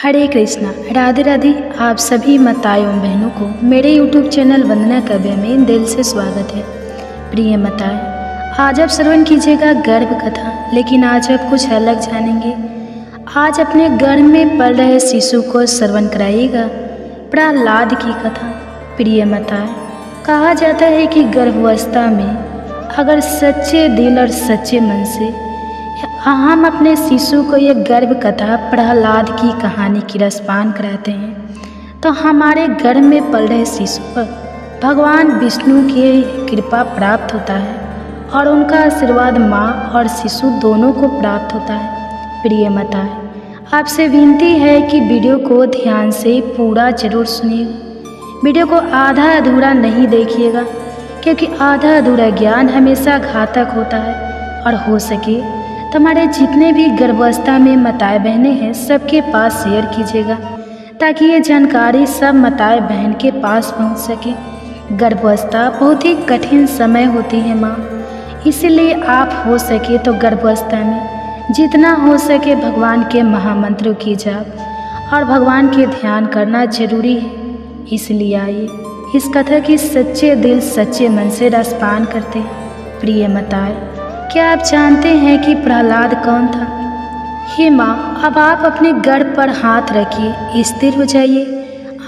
हरे कृष्णा, राधे राधे। आप सभी माताओं बहनों को मेरे YouTube चैनल वंदना काव्य में दिल से स्वागत है। प्रिय माताएं, आज आप श्रवण कीजिएगा गर्भ कथा, लेकिन आज आप कुछ अलग जानेंगे। आज अपने गर्भ में पल रहे शिशु को श्रवण कराइएगा प्रहलाद की कथा। प्रिय माताएं, कहा जाता है कि गर्भावस्था में अगर सच्चे दिल और सच्चे मन से हम अपने शिशु को यह गर्भ कथा प्रहलाद की कहानी की रसपान कराते हैं तो हमारे गर्भ में पल रहे शिशु पर भगवान विष्णु की कृपा प्राप्त होता है और उनका आशीर्वाद माँ और शिशु दोनों को प्राप्त होता है। प्रिय माताएं, आपसे विनती है कि वीडियो को ध्यान से पूरा जरूर सुनिएगा। वीडियो को आधा अधूरा नहीं देखिएगा, क्योंकि आधा अधूरा ज्ञान हमेशा घातक होता है। और हो सके तो हमारे जितने भी गर्भावस्था में माताएं बहनें हैं सबके पास शेयर कीजिएगा, ताकि ये जानकारी सब माताएं बहन के पास पहुंच सके। गर्भावस्था बहुत ही कठिन समय होती है माँ, इसलिए आप हो सके तो गर्भावस्था में जितना हो सके भगवान के महामंत्रों की जाप और भगवान के ध्यान करना जरूरी है। इसलिए आइए इस कथा की सच्चे दिल सच्चे मन से रसपान करते हैं। प्रिय माताएं, क्या आप जानते हैं कि प्रहलाद कौन था? हे माँ, अब आप अपने गर्भ पर हाथ रखिए, स्थिर हो जाइए,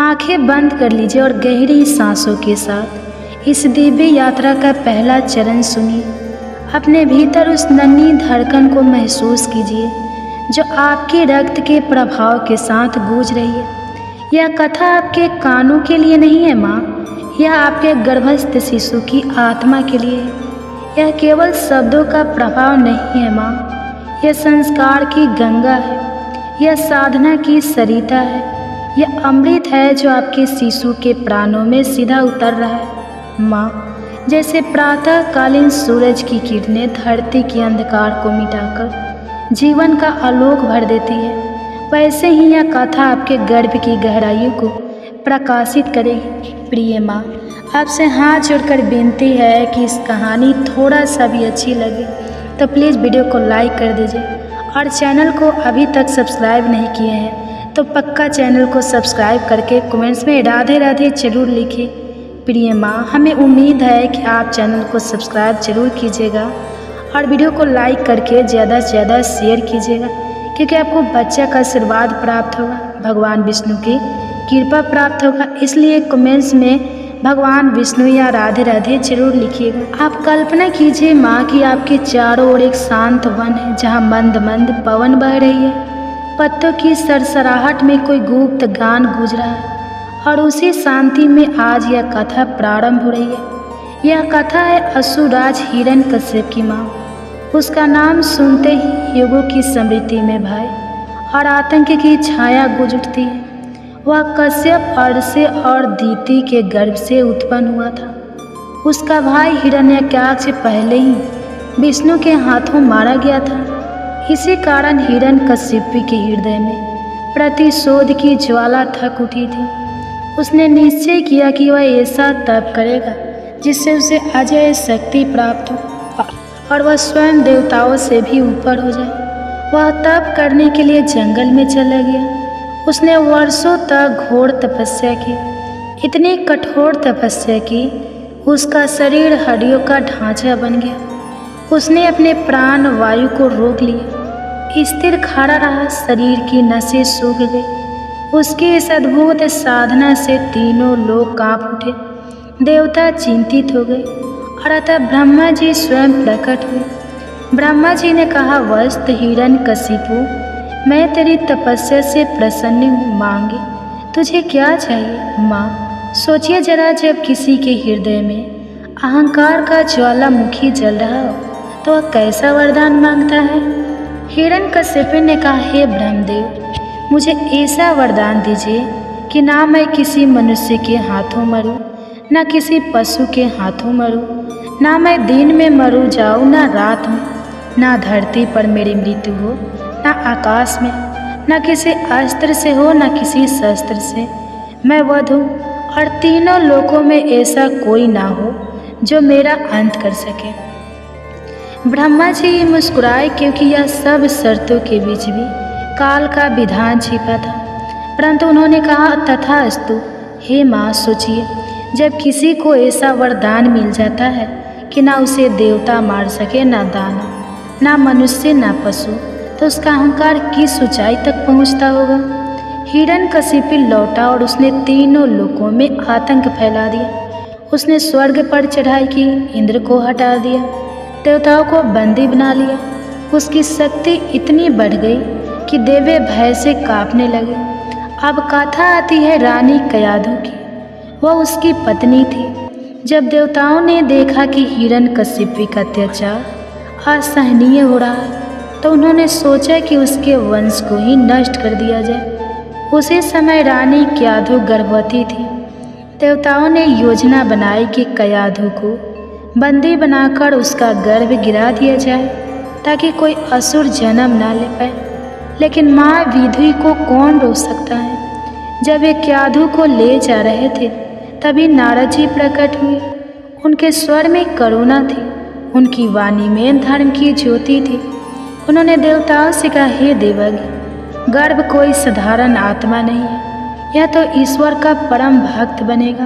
आंखें बंद कर लीजिए और गहरी सांसों के साथ इस दिव्य यात्रा का पहला चरण सुनिए। अपने भीतर उस नन्ही धड़कन को महसूस कीजिए जो आपके रक्त के प्रभाव के साथ गूंज रही है। यह कथा आपके कानों के लिए नहीं है माँ, यह आपके गर्भस्थ शिशु की आत्मा के लिए है। यह केवल शब्दों का प्रभाव नहीं है माँ, यह संस्कार की गंगा है, यह साधना की सरिता है, यह अमृत है जो आपके शिशु के प्राणों में सीधा उतर रहा है। माँ, जैसे प्रातःकालीन सूरज की किरणें धरती के अंधकार को मिटाकर जीवन का आलोक भर देती है, वैसे ही यह कथा आपके गर्भ की गहराइयों को प्रकाशित करेगी। प्रिय माँ, आपसे हाथ जोड़कर विनती है कि इस कहानी थोड़ा सा भी अच्छी लगे तो प्लीज़ वीडियो को लाइक कर दीजिए, और चैनल को अभी तक सब्सक्राइब नहीं किए हैं तो पक्का चैनल को सब्सक्राइब करके कमेंट्स में राधे राधे जरूर लिखिए। प्रिय माँ, हमें उम्मीद है कि आप चैनल को सब्सक्राइब जरूर कीजिएगा और वीडियो को लाइक करके ज़्यादा से ज़्यादा शेयर कीजिएगा, क्योंकि आपको बच्चा का आशीर्वाद प्राप्त होगा, भगवान विष्णु की कृपा प्राप्त होगा। इसलिए कमेंट्स में भगवान विष्णु या राधे राधे जरूर लिखिएगा। आप कल्पना कीजिए माँ कि आपके चारों ओर एक शांत वन है, जहाँ मंद मंद पवन बह रही है, पत्तों की सरसराहट में कोई गुप्त गान गूंज रहा है, और उसी शांति में आज यह कथा प्रारंभ हो रही है। यह कथा है असुरराज हिरण्यकश्यप की माँ। उसका नाम सुनते ही युगों की स्मृति में भय और आतंक की छाया गूंज उठती है। वह कश्यप अर्से और दीति के गर्भ से उत्पन्न हुआ था। उसका भाई हिरण्यकाक्ष पहले ही विष्णु के हाथों मारा गया था। इसी कारण हिरण्यकश्यप के हृदय में प्रतिशोध की ज्वाला थक उठी थी। उसने निश्चय किया कि वह ऐसा तप करेगा जिससे उसे अजय शक्ति प्राप्त हो और वह स्वयं देवताओं से भी ऊपर हो जाए। वह तप करने के लिए जंगल में चला गया। उसने वर्षों तक घोर तपस्या की, इतनी कठोर तपस्या की उसका शरीर हड्डियों का ढांचा बन गया। उसने अपने प्राण वायु को रोक लिया, स्थिर खड़ा रहा, शरीर की नसें सूख गई। उसकी इस अद्भुत साधना से तीनों लोग कांप उठे, देवता चिंतित हो गए और अतः ब्रह्मा जी स्वयं प्रकट हुए। ब्रह्मा जी ने कहा, वस्त हिरण्यकशिपु, मैं तेरी तपस्या से प्रसन्न हूँ, मांगे तुझे क्या चाहिए। माँ, सोचिए जरा, जब किसी के हृदय में अहंकार का ज्वालामुखी जल रहा हो तो वह कैसा वरदान मांगता है। हिरण्यकश्यप ने कहा, हे ब्रह्मदेव, मुझे ऐसा वरदान दीजिए कि ना मैं किसी मनुष्य के हाथों मरूं, ना किसी पशु के हाथों मरूं, ना मैं दिन में मरूं जाऊं, ना रात में, ना धरती पर मेरी मृत्यु हो, ना आकाश में, न किसी अस्त्र से हो, न किसी शस्त्र से मैं वध हूँ, और तीनों लोकों में ऐसा कोई ना हो जो मेरा अंत कर सके। ब्रह्मा जी मुस्कुराए, क्योंकि यह सब शर्तों के बीच भी काल का विधान छिपा था। परंतु उन्होंने कहा, तथास्तु हे माँ, सोचिए, जब किसी को ऐसा वरदान मिल जाता है कि ना उसे देवता मार सके, ना दानव, ना मनुष्य, ना पशु, तो उसका अहंकार किस ऊंचाई तक पहुंचता होगा। हिरण्यकशिपु लौटा और उसने तीनों लोकों में आतंक फैला दिया। उसने स्वर्ग पर चढ़ाई की, इंद्र को हटा दिया, देवताओं को बंदी बना लिया। उसकी शक्ति इतनी बढ़ गई कि देवे भय से कांपने लगे। अब कथा आती है रानी कयाधु की। वह उसकी पत्नी थी। जब देवताओं ने देखा कि हिरण्यकशिपु का अत्याचार असहनीय हो रहा है, तो उन्होंने सोचा कि उसके वंश को ही नष्ट कर दिया जाए। उसी समय रानी कयाधु गर्भवती थी। देवताओं ने योजना बनाई कि कयाधु को बंदी बनाकर उसका गर्भ गिरा दिया जाए, ताकि कोई असुर जन्म ना ले पाए। लेकिन माँ विधि को कौन रोक सकता है। जब वे कयाधु को ले जा रहे थे, तभी नारद जी प्रकट हुए। उनके स्वर में करुणा थी, उनकी वाणी में धर्म की ज्योति थी। उन्होंने देवताओं से कहा, हे देवज्ञ, गर्भ कोई साधारण आत्मा नहीं है, यह तो ईश्वर का परम भक्त बनेगा।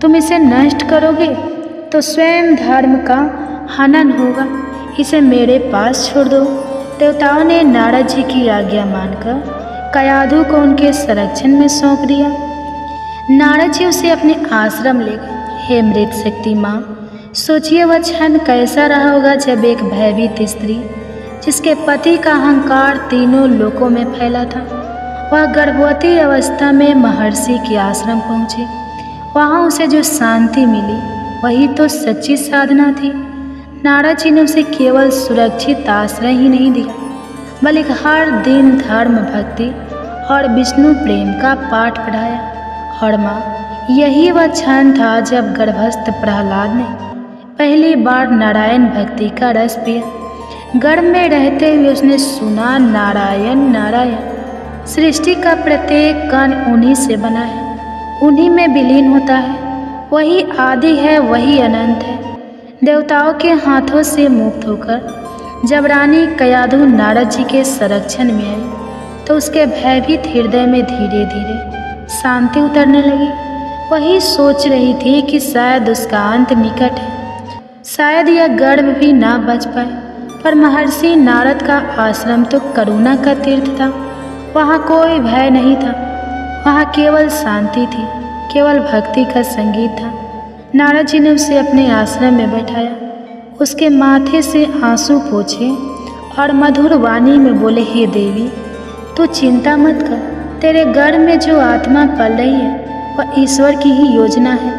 तुम इसे नष्ट करोगे तो स्वयं धर्म का हनन होगा। इसे मेरे पास छोड़ दो। देवताओं ने नारद जी की आज्ञा मानकर कयाधु को उनके संरक्षण में सौंप दिया। नारद जी उसे अपने आश्रम ले गए। हे मृत शक्ति माँ, सोचिए वह क्षण कैसा रहा होगा जब एक भयभीत स्त्री, जिसके पति का अहंकार तीनों लोकों में फैला था, वह गर्भवती अवस्था में महर्षि के आश्रम पहुँचे। वहाँ उसे जो शांति मिली वही तो सच्ची साधना थी। नारद जी ने उसे केवल सुरक्षित आश्रय ही नहीं दिया, बल्कि हर दिन धर्म, भक्ति और विष्णु प्रेम का पाठ पढ़ाया। और माँ, यही वह क्षण था जब गर्भस्थ प्रहलाद ने पहली बार नारायण भक्ति का रस पिया। गर्भ में रहते हुए उसने सुना, नारायण नारायण, सृष्टि का प्रत्येक कण उन्हीं से बना है, उन्हीं में विलीन होता है। वही आदि है, वही अनंत है। देवताओं के हाथों से मुक्त होकर जब रानी कयाधु नारद जी के संरक्षण में आई, तो उसके भयभीत हृदय में धीरे धीरे शांति उतरने लगी। वही सोच रही थी कि शायद उसका अंत निकट है, शायद यह गर्भ भी ना बच पाए। पर महर्षि नारद का आश्रम तो करुणा का तीर्थ था। वहाँ कोई भय नहीं था, वहाँ केवल शांति थी, केवल भक्ति का संगीत था। नारद जी ने उसे अपने आश्रम में बैठाया, उसके माथे से आंसू पोंछे और मधुर वाणी में बोले, हे देवी, तू चिंता मत कर। तेरे गर्भ में जो आत्मा पल रही है वह ईश्वर की ही योजना है।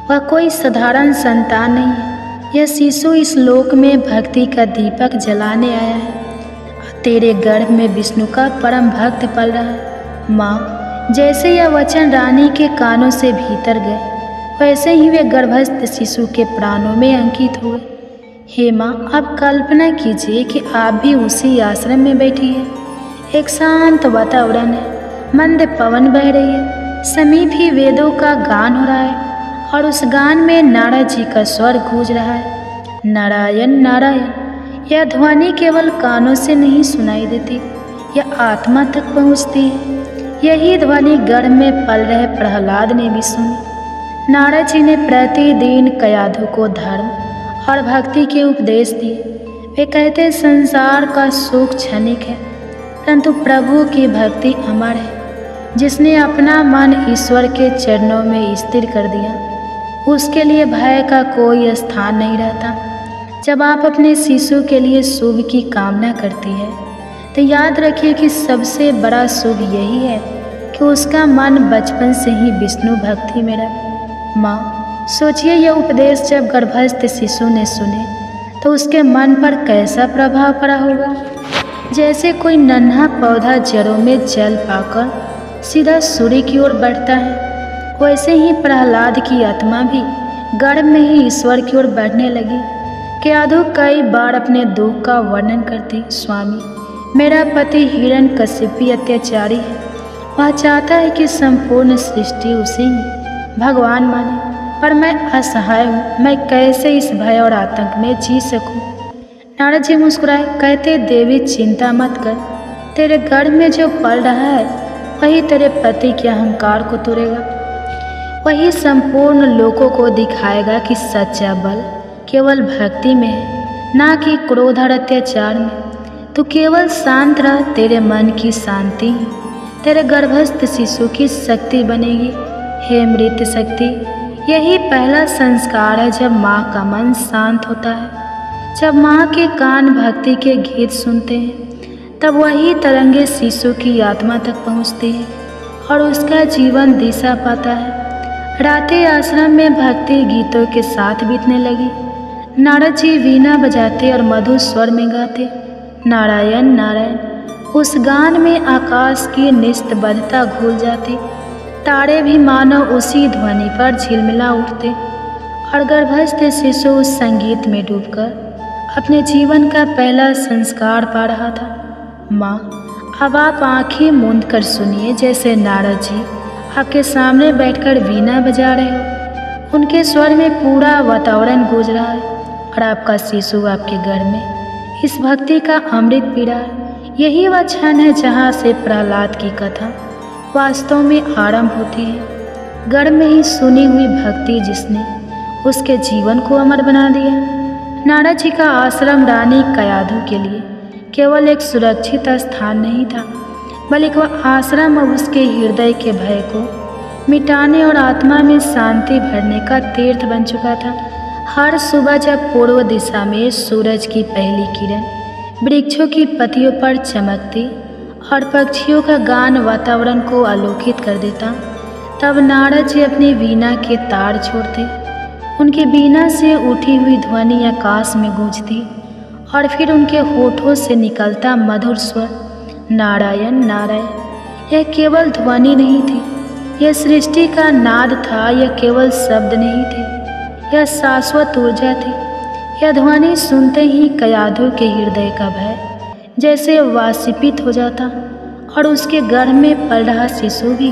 वह कोई साधारण संतान नहीं है। यह शिशु इस लोक में भक्ति का दीपक जलाने आया है। तेरे गर्भ में विष्णु का परम भक्त पल रहा है। माँ, जैसे यह वचन रानी के कानों से भीतर गए, वैसे ही वे गर्भस्थ शिशु के प्राणों में अंकित हुए। हे माँ, अब कल्पना कीजिए कि आप भी उसी आश्रम में बैठी है। एक शांत वातावरण है, मंद पवन बह रही है, समीप ही वेदों का गान हो रहा है और उस गान में नारद जी का स्वर गूंज रहा है, नारायण नारायण। यह ध्वनि केवल कानों से नहीं सुनाई देती, यह आत्मा तक पहुँचती है। यही ध्वनि गर्भ में पल रहे प्रहलाद ने भी सुनी। नारद जी ने प्रतिदिन कयाधु को धर्म और भक्ति के उपदेश दिए। वे कहते, संसार का सुख क्षणिक है, परंतु प्रभु की भक्ति अमर है। जिसने अपना मन ईश्वर के चरणों में स्थिर कर दिया, उसके लिए भय का कोई स्थान नहीं रहता। जब आप अपने शिशु के लिए शुभ की कामना करती है, तो याद रखिए कि सबसे बड़ा शुभ यही है कि उसका मन बचपन से ही विष्णु भक्ति में रहे। माँ, सोचिए यह उपदेश जब गर्भस्थ शिशु ने सुने तो उसके मन पर कैसा प्रभाव पड़ा होगा। जैसे कोई नन्हा पौधा जड़ों में जल पाकर सीधा सूर्य की ओर बढ़ता है, वैसे ही प्रहलाद की आत्मा भी गर्भ में ही ईश्वर की ओर बढ़ने लगी। कयाधु कई बार अपने दुख का वर्णन करती, स्वामी, मेरा पति हिरण्यकशिपु अत्याचारी है। वह चाहता है कि संपूर्ण सृष्टि उसे ही भगवान माने, पर मैं असहाय हूँ। मैं कैसे इस भय और आतंक में जी सकूँ। नारद जी मुस्कुराए, कहते, देवी चिंता मत कर। तेरे गर्भ में जो पल रहा है वही तेरे पति के अहंकार को तोड़ेगा। वही संपूर्ण लोगों को दिखाएगा कि सच्चा बल केवल भक्ति में है, ना कि क्रोध और अत्याचार में। तू केवल शांत रह, तेरे मन की शांति ही तेरे गर्भस्थ शिशु की शक्ति बनेगी। हे मृत शक्ति, यही पहला संस्कार है जब माँ का मन शांत होता है। जब माँ के कान भक्ति के गीत सुनते हैं, तब वही तरंगे शिशु की आत्मा तक पहुँचती है और उसका जीवन दिशा पाता है। रातें आश्रम में भक्ति गीतों के साथ बीतने लगी। नारद जी वीणा बजाते और मधुर स्वर में गाते, नारायण नारायण। उस गान में आकाश की निस्तब्धता घुल जाती। तारे भी मानो उसी ध्वनि पर झिलमिला उठते और गर्भस्थ शिशु उस संगीत में डूबकर अपने जीवन का पहला संस्कार पा रहा था। माँ, अब आप आंखें मूंद कर सुनिए, जैसे नारद जी आपके सामने बैठकर वीणा बजा रहे हो। उनके स्वर में पूरा वातावरण गूंज रहा है और आपका शिशु आपके घर में इस भक्ति का अमृत पी रहा है। यही वह क्षण है जहाँ से प्रहलाद की कथा वास्तव में आरंभ होती है। घर में ही सुनी हुई भक्ति जिसने उसके जीवन को अमर बना दिया। नारद जी का आश्रम रानी कयाधु के लिए केवल एक सुरक्षित स्थान नहीं था, बल्कि वह आश्रम अब उसके हृदय के भय को मिटाने और आत्मा में शांति भरने का तीर्थ बन चुका था। हर सुबह जब पूर्व दिशा में सूरज की पहली किरण वृक्षों की पत्तियों पर चमकती और पक्षियों का गान वातावरण को आलोकित कर देता, तब नारद जी अपनी वीणा के तार छोड़ते। उनकी वीणा से उठी हुई ध्वनि आकाश में गूंजती और फिर उनके होठों से निकलता मधुर स्वर, नारायण नारायण। यह केवल ध्वनि नहीं थी, यह सृष्टि का नाद था। यह केवल शब्द नहीं थे, यह शाश्वत ऊर्जा थी। यह ध्वनि सुनते ही कयाधु के हृदय का भय जैसे वाष्पित हो जाता और उसके गर्भ में पल रहा शिशु भी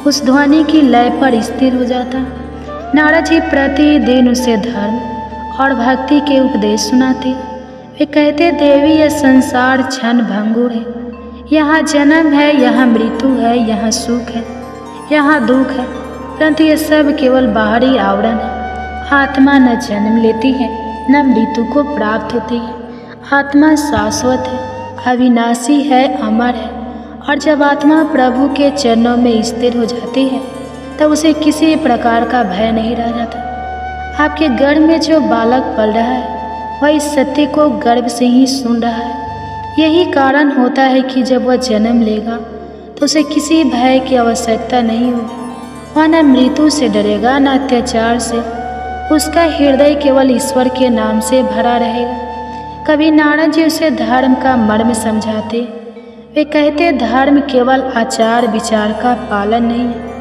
उस ध्वनि की लय पर स्थिर हो जाता। नारद जी प्रतिदिन उसे धर्म और भक्ति के उपदेश सुनाते। वे कहते, देवी यह संसार क्षण भंगुर है। यहाँ जन्म है, यहाँ मृत्यु है, यहाँ सुख है, यहाँ दुख है, परंतु ये सब केवल बाहरी आवरण है। आत्मा न जन्म लेती है, न मृत्यु को प्राप्त होती है। आत्मा शाश्वत है, अविनाशी है, अमर है। और जब आत्मा प्रभु के चरणों में स्थिर हो जाती है, तब उसे किसी प्रकार का भय नहीं रह जाता। आपके गर्भ में जो बालक पल रहा है, वह इस सत्य को गर्भ से ही सुन रहा है। यही कारण होता है कि जब वह जन्म लेगा तो उसे किसी भय की आवश्यकता नहीं होगी। वह न मृत्यु से डरेगा, न अत्याचार से। उसका हृदय केवल ईश्वर के नाम से भरा रहेगा। कभी नारद जी उसे धर्म का मर्म समझाते। वे कहते, धर्म केवल आचार विचार का पालन नहीं है।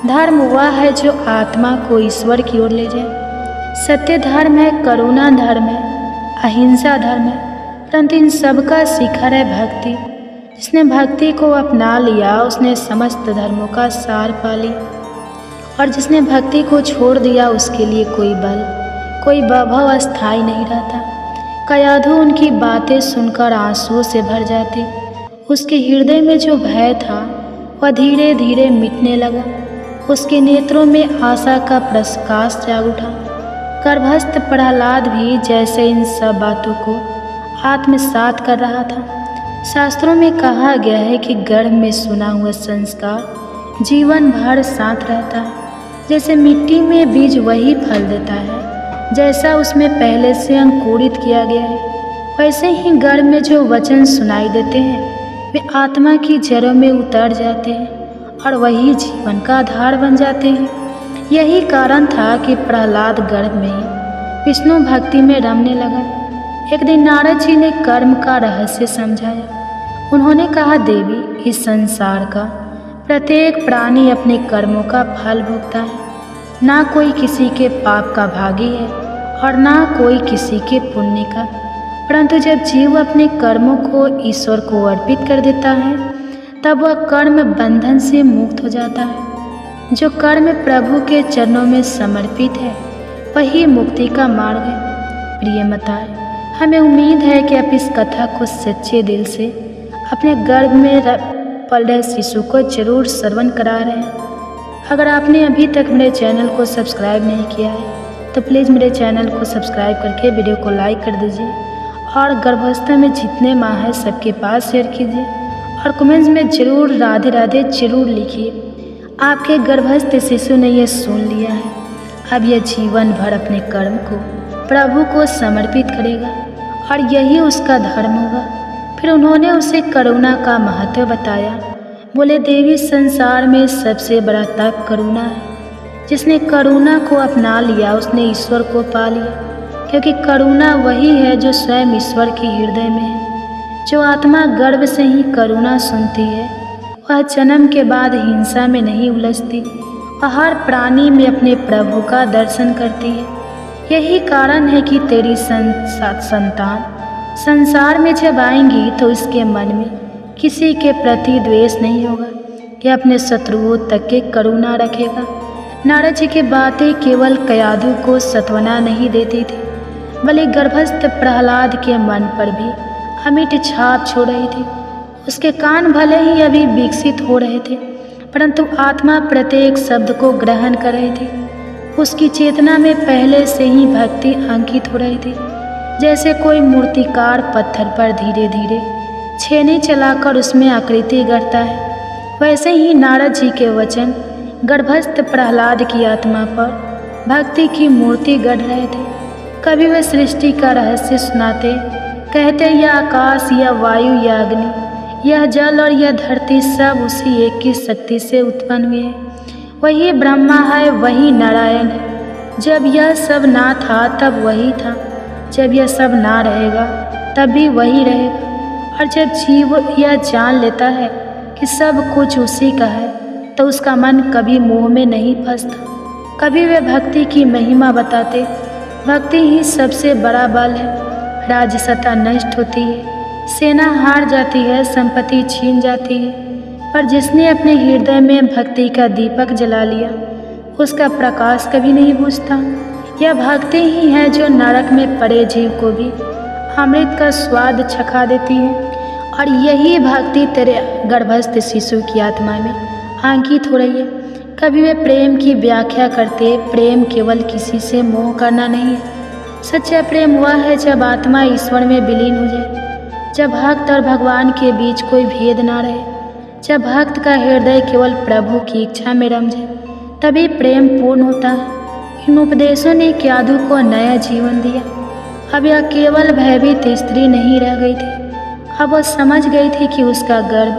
धर्म वह है जो आत्मा को ईश्वर की ओर ले जाए। सत्य धर्म है, करुणा धर्म है, अहिंसा धर्म है, परंतु इन सब का शिखर है भक्ति। जिसने भक्ति को अपना लिया, उसने समस्त धर्मों का सार पा लिया। और जिसने भक्ति को छोड़ दिया, उसके लिए कोई बल, कोई वैभव अस्थायी नहीं रहता। कयाधु उनकी बातें सुनकर आंसुओं से भर जाती। उसके हृदय में जो भय था, वह धीरे धीरे मिटने लगा। उसके नेत्रों में आशा का प्रकाश जाग उठा। गर्भस्थ प्रहलाद भी जैसे इन सब बातों को आत्मसात कर रहा था। शास्त्रों में कहा गया है कि गर्भ में सुना हुआ संस्कार जीवन भर साथ रहता है। जैसे मिट्टी में बीज वही फल देता है जैसा उसमें पहले से अंकुरित किया गया है, वैसे ही गर्भ में जो वचन सुनाई देते हैं वे आत्मा की जड़ों में उतर जाते हैं और वही जीवन का आधार बन जाते हैं। यही कारण था कि प्रहलाद गर्भ में ही विष्णु भक्ति में रमने लगा। एक दिन नारद जी ने कर्म का रहस्य समझाया। उन्होंने कहा, देवी, इस संसार का प्रत्येक प्राणी अपने कर्मों का फल भोगता है। ना कोई किसी के पाप का भागी है और ना कोई किसी के पुण्य का, परंतु जब जीव अपने कर्मों को ईश्वर को अर्पित कर देता है, तब वह कर्म बंधन से मुक्त हो जाता है। जो कर्म प्रभु के चरणों में समर्पित है, वही मुक्ति का मार्ग है। प्रिय माताएं, हमें उम्मीद है कि आप इस कथा को सच्चे दिल से अपने गर्भ में पल रहे शिशु को जरूर श्रवण करा रहे हैं। अगर आपने अभी तक मेरे चैनल को सब्सक्राइब नहीं किया है तो प्लीज़ मेरे चैनल को सब्सक्राइब करके वीडियो को लाइक कर दीजिए और गर्भावस्था में जितने माँ हैं सबके पास शेयर कीजिए और कमेंट्स में ज़रूर राधे राधे ज़रूर लिखिए। आपके गर्भस्थ शिशु ने यह सुन लिया है, अब यह जीवन भर अपने कर्म को प्रभु को समर्पित करेगा और यही उसका धर्म होगा। फिर उन्होंने उसे करुणा का महत्व बताया। बोले, देवी, संसार में सबसे बड़ा तप करुणा है। जिसने करुणा को अपना लिया उसने ईश्वर को पा लिया, क्योंकि करुणा वही है जो स्वयं ईश्वर के हृदय में है। जो आत्मा गर्भ से ही करुणा सुनती है वह जन्म के बाद हिंसा में नहीं उलझती, वह हर प्राणी में अपने प्रभु का दर्शन करती है। यही कारण है कि तेरी संतान संसार में जब आएंगी तो इसके मन में किसी के प्रति द्वेष नहीं होगा। यह अपने शत्रुओं तक के करुणा रखेगा। नारद जी की बातें केवल कयाधु को सत्वना नहीं देती थी, बल्कि गर्भस्थ प्रहलाद के मन पर भी अमिट छाप छोड़ रही थी। उसके कान भले ही अभी विकसित हो रहे थे, परंतु आत्मा प्रत्येक शब्द को ग्रहण कर रही थी। उसकी चेतना में पहले से ही भक्ति अंकित हो रही थी। जैसे कोई मूर्तिकार पत्थर पर धीरे धीरे छेनी चलाकर उसमें आकृति गढ़ता है, वैसे ही नारद जी के वचन गर्भस्थ प्रहलाद की आत्मा पर भक्ति की मूर्ति गढ़ रहे थे। कभी वे सृष्टि का रहस्य सुनाते, कहते यह आकाश, यह वायु, यह अग्नि, यह जल और यह धरती सब उसी एक की शक्ति से उत्पन्न हुए हैं। वही ब्रह्मा है, वही नारायण है। जब यह सब ना था तब वही था, जब यह सब ना रहेगा तब भी वही रहेगा। और जब जीव यह जान लेता है कि सब कुछ उसी का है तो उसका मन कभी मोह में नहीं फंसता। कभी वे भक्ति की महिमा बताते, भक्ति ही सबसे बड़ा बल है। राजसत्ता नष्ट होती है, सेना हार जाती है, संपत्ति छीन जाती है, पर जिसने अपने हृदय में भक्ति का दीपक जला लिया उसका प्रकाश कभी नहीं बुझता। यह भक्ति ही है जो नरक में पड़े जीव को भी अमृत का स्वाद चखा देती है। और यही भक्ति तेरे गर्भस्थ शिशु की आत्मा में अंकित हो रही है। कभी वे प्रेम की व्याख्या करते, प्रेम केवल किसी से मोह करना नहीं है। सच्चा प्रेम वह है जब आत्मा ईश्वर में विलीन हो जाए, जब भक्त और भगवान के बीच कोई भेद ना रहे, जब भक्त का हृदय केवल प्रभु की इच्छा में रम जाए, तभी प्रेम पूर्ण होता है। इन उपदेशों ने कयाधु को नया जीवन दिया। अब यह केवल भयभीत स्त्री नहीं रह गई थी, अब वह समझ गई थी कि उसका गर्भ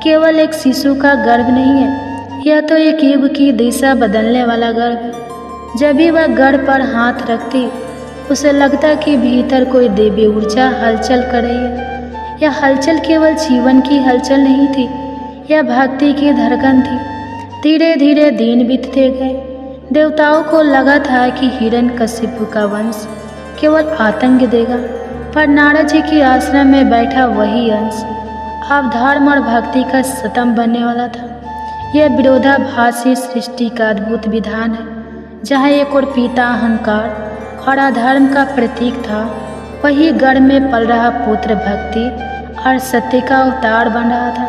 केवल एक शिशु का गर्भ नहीं है, यह तो एक युग की दिशा बदलने वाला गर्भ है। जब भी वह गर्भ पर हाथ रखती उसे लगता कि भीतर कोई दिव्य ऊर्जा हलचल कर रही है। यह हलचल केवल जीवन की हलचल नहीं थी, यह भक्ति की धड़कन थी। धीरे धीरे दिन बीतते गए। देवताओं को लगा था कि हिरण्यकशिपु का वंश केवल आतंक देगा, पर नारद जी के आश्रम में बैठा वही अंश अब धर्म और भक्ति का स्तंभ बनने वाला था। यह विरोधाभासी सृष्टि का अद्भुत विधान है। जहाँ एक और पिता अहंकार और अधर्म का प्रतीक था, वही गर्भ में पल रहा पुत्र भक्ति और सत्य का अवतार बन रहा था।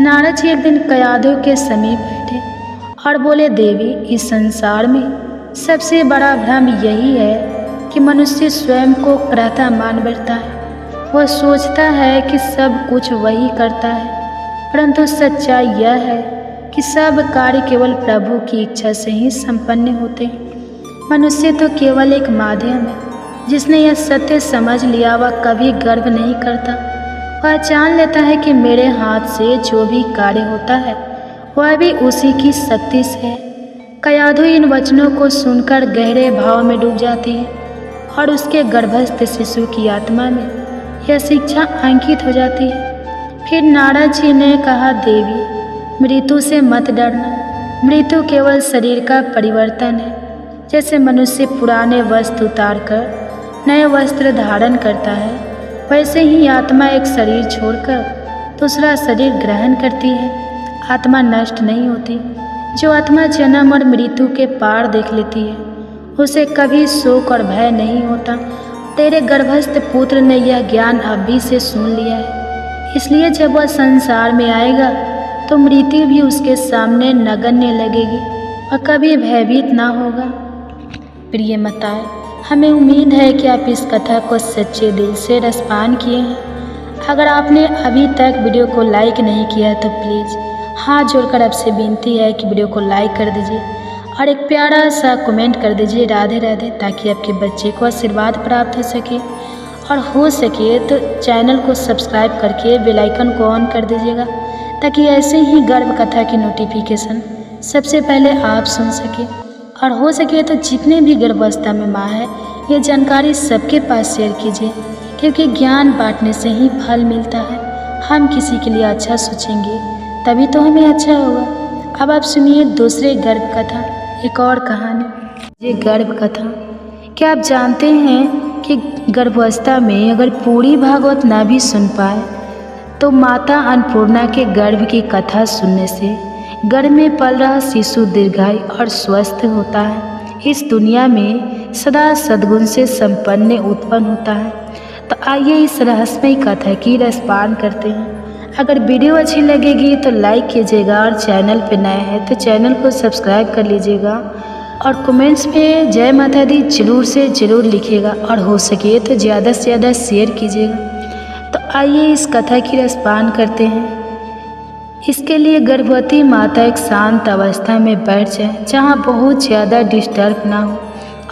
नारद जी एक दिन कयाधु के समीप बैठे और बोले, देवी, इस संसार में सबसे बड़ा भ्रम यही है कि मनुष्य स्वयं को कर्ता मान बैठता है। वह सोचता है कि सब कुछ वही करता है, परंतु सच्चाई यह है कि सब कार्य केवल प्रभु की इच्छा से ही संपन्न होते हैं। मनुष्य तो केवल एक माध्यम है। जिसने यह सत्य समझ लिया वह कभी गर्व नहीं करता। वह जान लेता है कि मेरे हाथ से जो भी कार्य होता है वह भी उसी की शक्ति से है। कयाधु इन वचनों को सुनकर गहरे भाव में डूब जाती है और उसके गर्भस्थ शिशु की आत्मा में यह शिक्षा अंकित हो जाती है। फिर नारद जी ने कहा, देवी, मृत्यु से मत डरना। मृत्यु केवल शरीर का परिवर्तन है। जैसे मनुष्य पुराने वस्त्र उतार कर नए वस्त्र धारण करता है, वैसे ही आत्मा एक शरीर छोड़कर दूसरा शरीर ग्रहण करती है। आत्मा नष्ट नहीं होती। जो आत्मा जन्म और मृत्यु के पार देख लेती है उसे कभी शोक और भय नहीं होता। तेरे गर्भस्थ पुत्र ने यह ज्ञान अभी से सुन लिया है। इसलिए जब वह संसार में आएगा तो मृत्यु भी उसके सामने नगण्य लगेगी और कभी भयभीत ना होगा। प्रिय माताएं, हमें उम्मीद है कि आप इस कथा को सच्चे दिल से रसपान किए हैं। अगर आपने अभी तक वीडियो को लाइक नहीं किया है तो प्लीज़ हाथ जोड़कर आपसे विनती है कि वीडियो को लाइक कर दीजिए और एक प्यारा सा कमेंट कर दीजिए राधे राधे, ताकि आपके बच्चे को आशीर्वाद प्राप्त हो सके। और हो सके तो चैनल को सब्सक्राइब करके बेल आइकन को ऑन कर दीजिएगा, ताकि ऐसे ही गर्भ कथा की नोटिफिकेशन सबसे पहले आप सुन सके। और हो सके तो जितने भी गर्भावस्था में माँ है ये जानकारी सबके पास शेयर कीजिए, क्योंकि ज्ञान बांटने से ही फल मिलता है। हम किसी के लिए अच्छा सोचेंगे तभी तो हमें अच्छा होगा। अब आप सुनिए दूसरे गर्भ कथा, एक और कहानी। ये गर्भ कथा, क्या आप जानते हैं कि गर्भावस्था में अगर पूरी भागवत ना भी सुन पाए तो माता अन्नपूर्णा के गर्भ की कथा सुनने से गर्भ में पल रहा शिशु दीर्घायु और स्वस्थ होता है। इस दुनिया में सदा सद्गुण से संपन्न उत्पन्न होता है। तो आइए इस रहस्यमय कथा की रसपान करते हैं। अगर वीडियो अच्छी लगेगी तो लाइक कीजिएगा और चैनल पर नए हैं तो चैनल को सब्सक्राइब कर लीजिएगा और कमेंट्स में जय माता दी जरूर से ज़रूर लिखिएगा और हो सके तो ज़्यादा से ज़्यादा शेयर कीजिएगा। तो आइए इस कथा की रसपान करते हैं। इसके लिए गर्भवती माता एक शांत अवस्था में बैठ जाए जहाँ बहुत ज़्यादा डिस्टर्ब ना हो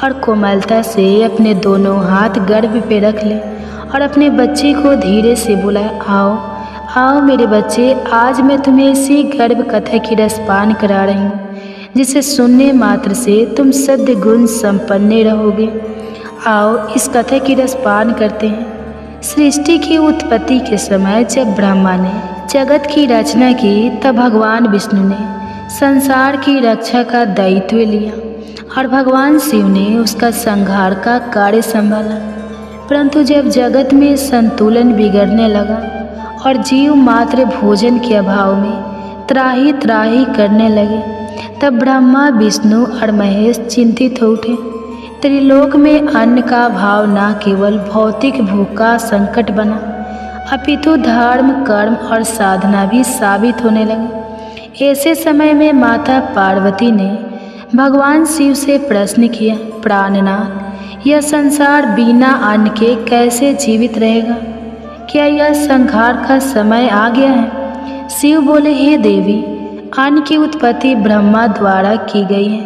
और कोमलता से अपने दोनों हाथ गर्भ पे रख ले और अपने बच्चे को धीरे से बुलाए, आओ आओ मेरे बच्चे, आज मैं तुम्हें इसी गर्भ कथा की रसपान करा रही हूँ जिसे सुनने मात्र से तुम सद्य गुण संपन्न रहोगे। आओ इस कथा की रसपान करते हैं। सृष्टि की उत्पत्ति के समय जब ब्रह्मा ने जगत की रचना की तब भगवान विष्णु ने संसार की रक्षा का दायित्व लिया और भगवान शिव ने उसका संहार का कार्य संभाला। परंतु जब जगत में संतुलन बिगड़ने लगा और जीव मात्र भोजन के अभाव में त्राही त्राही करने लगे, तब ब्रह्मा विष्णु और महेश चिंतित हो उठे। त्रिलोक में अन्न का अभाव न केवल भौतिक भूख का संकट बना अपितु धर्म कर्म और साधना भी साबित होने लगे। ऐसे समय में माता पार्वती ने भगवान शिव से प्रश्न किया, प्राणनाथ, यह संसार बिना अन्न के कैसे जीवित रहेगा? क्या यह संहार का समय आ गया है? शिव बोले, हे देवी, अन्न की उत्पत्ति ब्रह्मा द्वारा की गई है,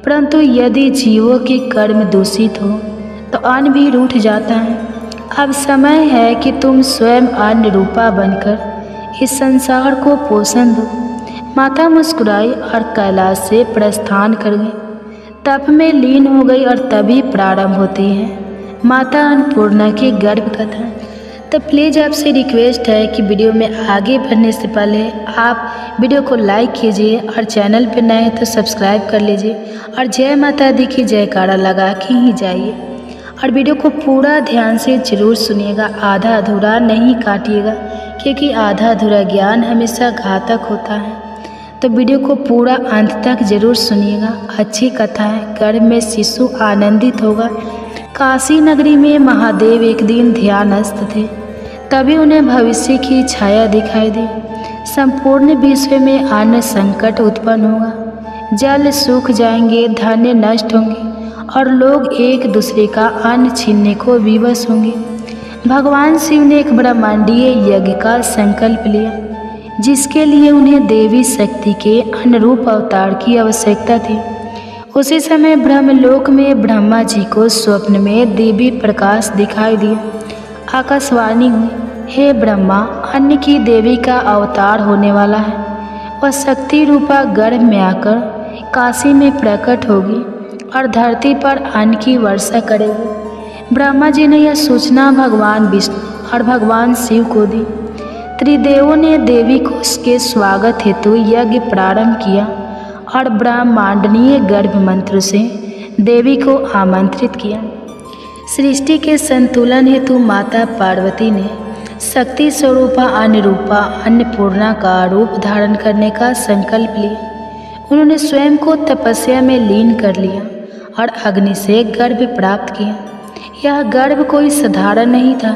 परंतु यदि जीवों के कर्म दूषित हो तो अन्न भी रूठ जाता है। अब समय है कि तुम स्वयं अन्न रूपा बनकर इस संसार को पोषण दो। माता मुस्कुराई और कैलाश से प्रस्थान कर गई, तप में लीन हो गई और तभी प्रारंभ होती है माता अन्नपूर्णा की गर्भ कथा। तो प्लीज़ आपसे रिक्वेस्ट है कि वीडियो में आगे बढ़ने से पहले आप वीडियो को लाइक कीजिए और चैनल पर नए हैं तो सब्सक्राइब कर लीजिए और जय माता दी की जयकारा लगा के ही जाइए और वीडियो को पूरा ध्यान से ज़रूर सुनिएगा, आधा अधूरा नहीं काटिएगा, क्योंकि आधा अधूरा ज्ञान हमेशा घातक होता है। तो वीडियो को पूरा अंत तक ज़रूर सुनिएगा। अच्छी कथा है, गर्भ में शिशु आनंदित होगा। काशी नगरी में महादेव एक दिन ध्यानस्थ थे, तभी उन्हें भविष्य की छाया दिखाई दी। संपूर्ण विश्व में अन्न संकट उत्पन्न होगा, जल सूख जाएंगे, धान्य नष्ट होंगे और लोग एक दूसरे का अन्न छीनने को विवश होंगे। भगवान शिव ने एक ब्रह्मांडीय यज्ञ का संकल्प लिया, जिसके लिए उन्हें देवी शक्ति के अनुरूप अवतार की आवश्यकता थी। उसी समय ब्रह्मलोक में ब्रह्मा जी को स्वप्न में देवी प्रकाश दिखाई दिया। आकाशवाणी हुई, हे ब्रह्मा, अन्न की देवी का अवतार होने वाला है। वह शक्ति रूपा गर्भ में आकर काशी में प्रकट होगी और धरती पर अन्न की वर्षा करेगी। ब्रह्मा जी ने यह सूचना भगवान विष्णु और भगवान शिव को दी। त्रिदेवों ने देवी को उसके स्वागत हेतु यज्ञ प्रारंभ किया और ब्रह्मांडनीय गर्भ मंत्र से देवी को आमंत्रित किया। सृष्टि के संतुलन हेतु माता पार्वती ने शक्ति स्वरूपा अन्नरूपा अन्नपूर्णा का रूप धारण करने का संकल्प लिया। उन्होंने स्वयं को तपस्या में लीन कर लिया और अग्नि से गर्भ प्राप्त किया। यह गर्भ कोई साधारण नहीं था,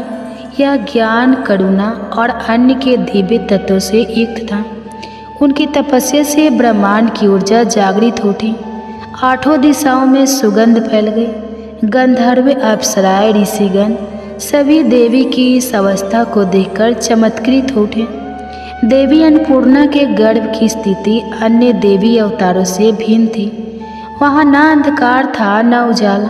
यह ज्ञान, करुणा और अन्य के दिव्य तत्वों से युक्त था। उनकी तपस्या से ब्रह्मांड की ऊर्जा जागृत उठी। आठों दिशाओं में सुगंध फैल गई। गंधर्व, अप्सराएं, ऋषिगण सभी देवी की इस अवस्था को देखकर चमत्कृत उठे। देवी अन्नपूर्णा के गर्भ की स्थिति अन्य देवी अवतारों से भिन्न थी। वहाँ न अंधकार था न उजाला,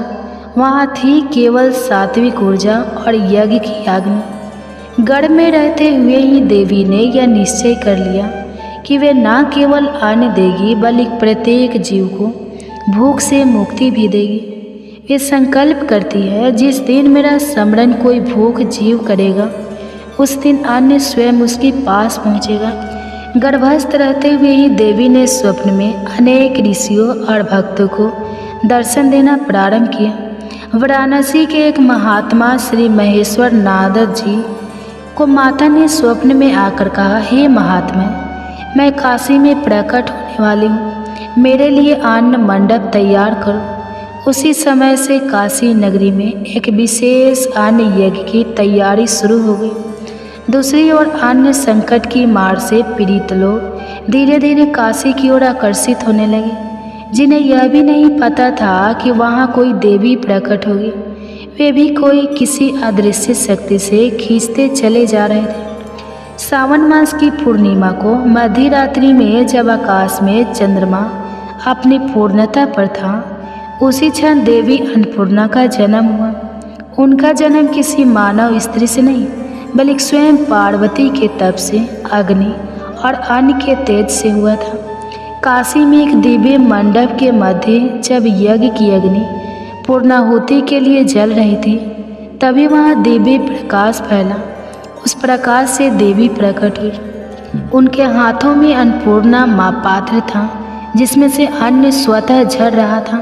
वहाँ थी केवल सात्विक ऊर्जा और यज्ञ की अग्नि। गर्भ में रहते हुए ही देवी ने यह निश्चय कर लिया कि वे न केवल अन्न देगी बल्कि प्रत्येक जीव को भूख से मुक्ति भी देगी। वे संकल्प करती है, जिस दिन मेरा स्मरण कोई भूख जीव करेगा उस दिन अन्न स्वयं उसके पास पहुँचेगा। गर्भस्थ रहते हुए ही देवी ने स्वप्न में अनेक ऋषियों और भक्तों को दर्शन देना प्रारंभ किया। वाराणसी के एक महात्मा श्री महेश्वर नारद जी को माता ने स्वप्न में आकर कहा, हे महात्मा, मैं काशी में प्रकट होने वाली हूँ, मेरे लिए अन्न मंडप तैयार करो। उसी समय से काशी नगरी में एक विशेष अन्न यज्ञ की तैयारी शुरू हो गई। दूसरी ओर अन्य संकट की मार से पीड़ित लोग धीरे धीरे काशी की ओर आकर्षित होने लगे, जिन्हें यह भी नहीं पता था कि वहाँ कोई देवी प्रकट होगी। वे भी कोई किसी अदृश्य शक्ति से खींचते चले जा रहे थे। सावन मास की पूर्णिमा को मध्य रात्रि में जब आकाश में चंद्रमा अपनी पूर्णता पर था, उसी क्षण देवी अन्नपूर्णा का जन्म हुआ। उनका जन्म किसी मानव स्त्री से नहीं बल्कि स्वयं पार्वती के तप से, अग्नि और अन्न के तेज से हुआ था। काशी में एक दिव्य मंडप के मध्य जब यज्ञ की अग्नि पूर्णाहुति के लिए जल रही थी, तभी वहाँ दिव्य प्रकाश फैला। उस प्रकाश से देवी प्रकट हुई। उनके हाथों में अन्नपूर्णा माँ पात्र था, जिसमें से अन्न स्वतः झड़ रहा था।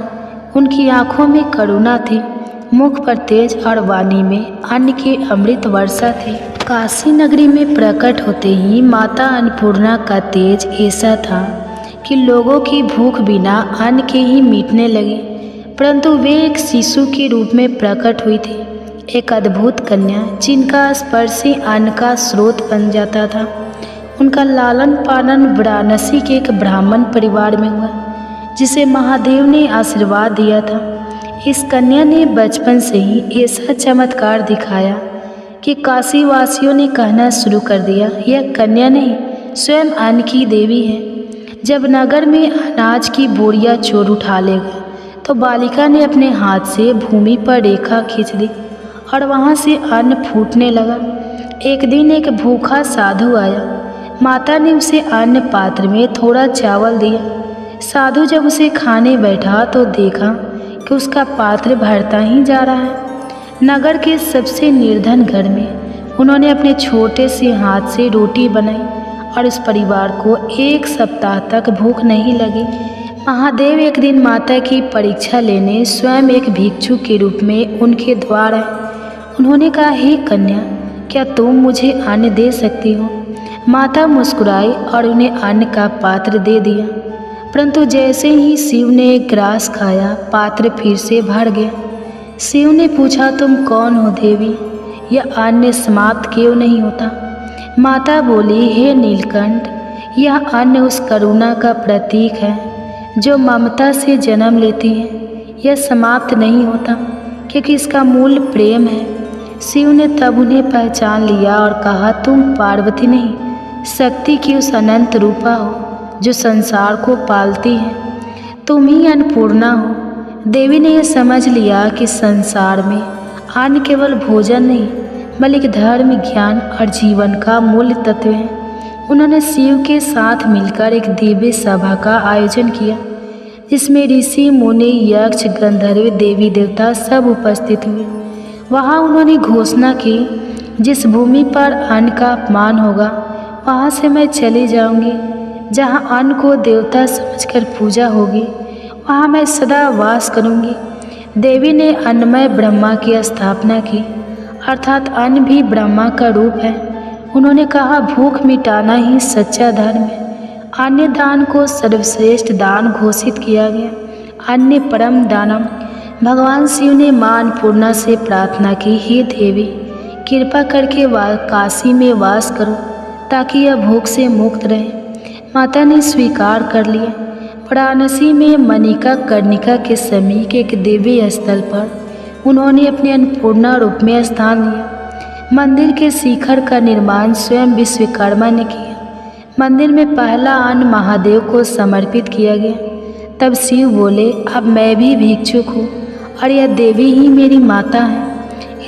उनकी आँखों में करुणा थी, मुख पर तेज और वाणी में अन्न की अमृत वर्षा थी। काशी नगरी में प्रकट होते ही माता अन्नपूर्णा का तेज ऐसा था कि लोगों की भूख बिना अन्न के ही मिटने लगी। परंतु वे एक शिशु के रूप में प्रकट हुई थी, एक अद्भुत कन्या जिनका स्पर्श ही अन्न का स्रोत बन जाता था। उनका लालन पालन वाराणसी के एक ब्राह्मण परिवार में हुआ, जिसे महादेव ने आशीर्वाद दिया था। इस कन्या ने बचपन से ही ऐसा चमत्कार दिखाया कि काशी वासियों ने कहना शुरू कर दिया, यह कन्या नहीं स्वयं अन्न की देवी है। जब नगर में अनाज की बोरियां चोर उठा ले गए तो बालिका ने अपने हाथ से भूमि पर रेखा खींच दी और वहाँ से अन्न फूटने लगा। एक दिन एक भूखा साधु आया। माता ने उसे अन्न पात्र में थोड़ा चावल दिया। साधु जब उसे खाने बैठा तो देखा कि उसका पात्र भरता ही जा रहा है। नगर के सबसे निर्धन घर में उन्होंने अपने छोटे से हाथ से रोटी बनाई और उस परिवार को 1 सप्ताह तक भूख नहीं लगी। महादेव एक दिन माता की परीक्षा लेने स्वयं एक भिक्षु के रूप में उनके द्वार आए। उन्होंने कहा, हे कन्या, क्या तुम मुझे अन्न दे सकती हो? माता मुस्कुराई और उन्हें अन्न का पात्र दे दिया। परंतु जैसे ही शिव ने एक ग्रास खाया, पात्र फिर से भर गया। शिव ने पूछा, तुम कौन हो देवी? यह अन्न समाप्त क्यों नहीं होता? माता बोली, हे नीलकंठ, यह अन्न उस करुणा का प्रतीक है जो ममता से जन्म लेती है। यह समाप्त नहीं होता क्योंकि इसका मूल प्रेम है। शिव ने तब उन्हें पहचान लिया और कहा, तुम पार्वती नहीं, शक्ति की उस अनंत रूपा हो जो संसार को पालती है। तुम ही अन्नपूर्णा हो। देवी ने यह समझ लिया कि संसार में अन्न केवल भोजन नहीं बल्कि धर्म, ज्ञान और जीवन का मूल तत्व है। उन्होंने शिव के साथ मिलकर एक दिव्य सभा का आयोजन किया, जिसमें ऋषि, मुनि, यक्ष, गंधर्व, देवी देवता सब उपस्थित हुए। वहाँ उन्होंने घोषणा की, जिस भूमि पर अन्न का अपमान होगा वहाँ से मैं चली जाऊंगी। जहाँ अन्न को देवता समझकर पूजा होगी वहाँ मैं सदा वास करूंगी। देवी ने अन्नमय ब्रह्मा की स्थापना की, अर्थात अन्न भी ब्रह्मा का रूप है। उन्होंने कहा, भूख मिटाना ही सच्चा धर्म है। अन्न दान को सर्वश्रेष्ठ दान घोषित किया गया। अन्न परम दानम। भगवान शिव ने मां अन्नपूर्णा से प्रार्थना की, हे देवी, कृपा करके काशी में वास करो ताकि यह भूख से मुक्त रहे। माता ने स्वीकार कर लिया। वाराणसी में मनिका कर्णिका के समीप एक दिव्य स्थल पर उन्होंने अपने अन्नपूर्णा रूप में स्थान लिया। मंदिर के शिखर का निर्माण स्वयं विश्वकर्मा ने किया। मंदिर में पहला अन्न महादेव को समर्पित किया गया। तब शिव बोले, अब मैं भी भिक्षुक हूँ और यह देवी ही मेरी माता है,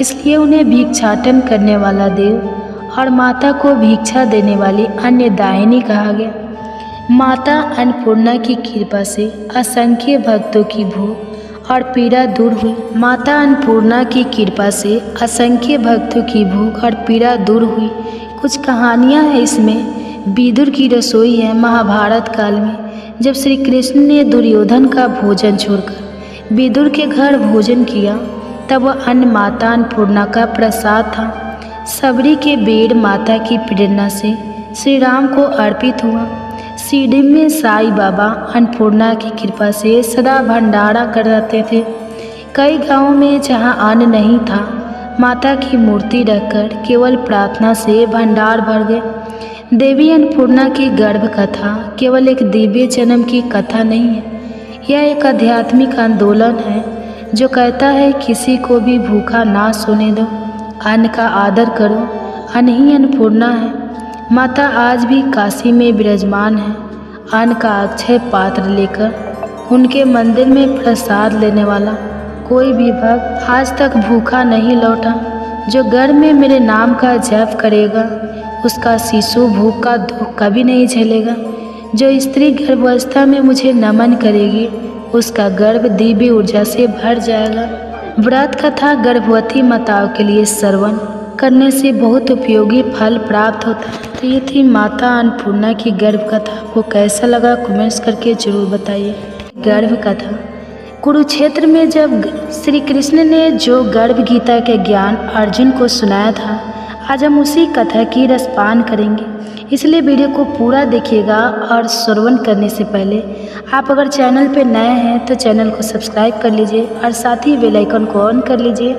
इसलिए उन्हें भिक्षाटन करने वाला देव और माता को भिक्षा देने वाली अन्नदायिनी कहा गया। माता अन्नपूर्णा की कृपा से असंख्य भक्तों की भूख और पीड़ा दूर हुई। माता अन्नपूर्णा की कृपा से असंख्य भक्तों की भूख और पीड़ा दूर हुई। कुछ कहानियाँ हैं इसमें। विदुर की रसोई है। महाभारत काल में जब श्री कृष्ण ने दुर्योधन का भोजन छोड़कर विदुर के घर भोजन किया, तब वह अन्न माता अन्नपूर्णा का प्रसाद था। सबरी के बेड़ माता की प्रेरणा से श्री राम को अर्पित हुआ। शिरडी में साईं बाबा अन्नपूर्णा की कृपा से सदा भंडारा कराते थे। कई गांवों में जहां अन्न नहीं था, माता की मूर्ति रखकर केवल प्रार्थना से भंडार भर गए। देवी अन्नपूर्णा की गर्भ कथा केवल एक दिव्य जन्म की कथा नहीं है, यह एक आध्यात्मिक आंदोलन है जो कहता है किसी को भी भूखा ना सोने दो, अन्न का आदर करो, अन्न ही अन्नपूर्णा है। माता आज भी काशी में विराजमान है। अन्न का अक्षय पात्र लेकर उनके मंदिर में प्रसाद लेने वाला कोई भी भक्त आज तक भूखा नहीं लौटा। जो घर में मेरे नाम का जप करेगा उसका शिशु भूख का दुख कभी नहीं झेलेगा। जो स्त्री गर्भावस्था में मुझे नमन करेगी उसका गर्भ दिव्य ऊर्जा से भर जाएगा। व्रत कथा गर्भवती माताओं के लिए श्रवण करने से बहुत उपयोगी फल प्राप्त होता है। तो ये थी माता अन्नपूर्णा की गर्भ कथा। आपको कैसा लगा कमेंट्स करके जरूर बताइए। गर्भ कथा। कुरुक्षेत्र में जब श्री कृष्ण ने जो गर्भ गीता के ज्ञान अर्जुन को सुनाया था, आज हम उसी कथा की रसपान करेंगे, इसलिए वीडियो को पूरा देखिएगा। और श्रवण करने से पहले आप अगर चैनल पर नए हैं तो चैनल को सब्सक्राइब कर लीजिए और साथ ही बेल आइकन को ऑन कर लीजिए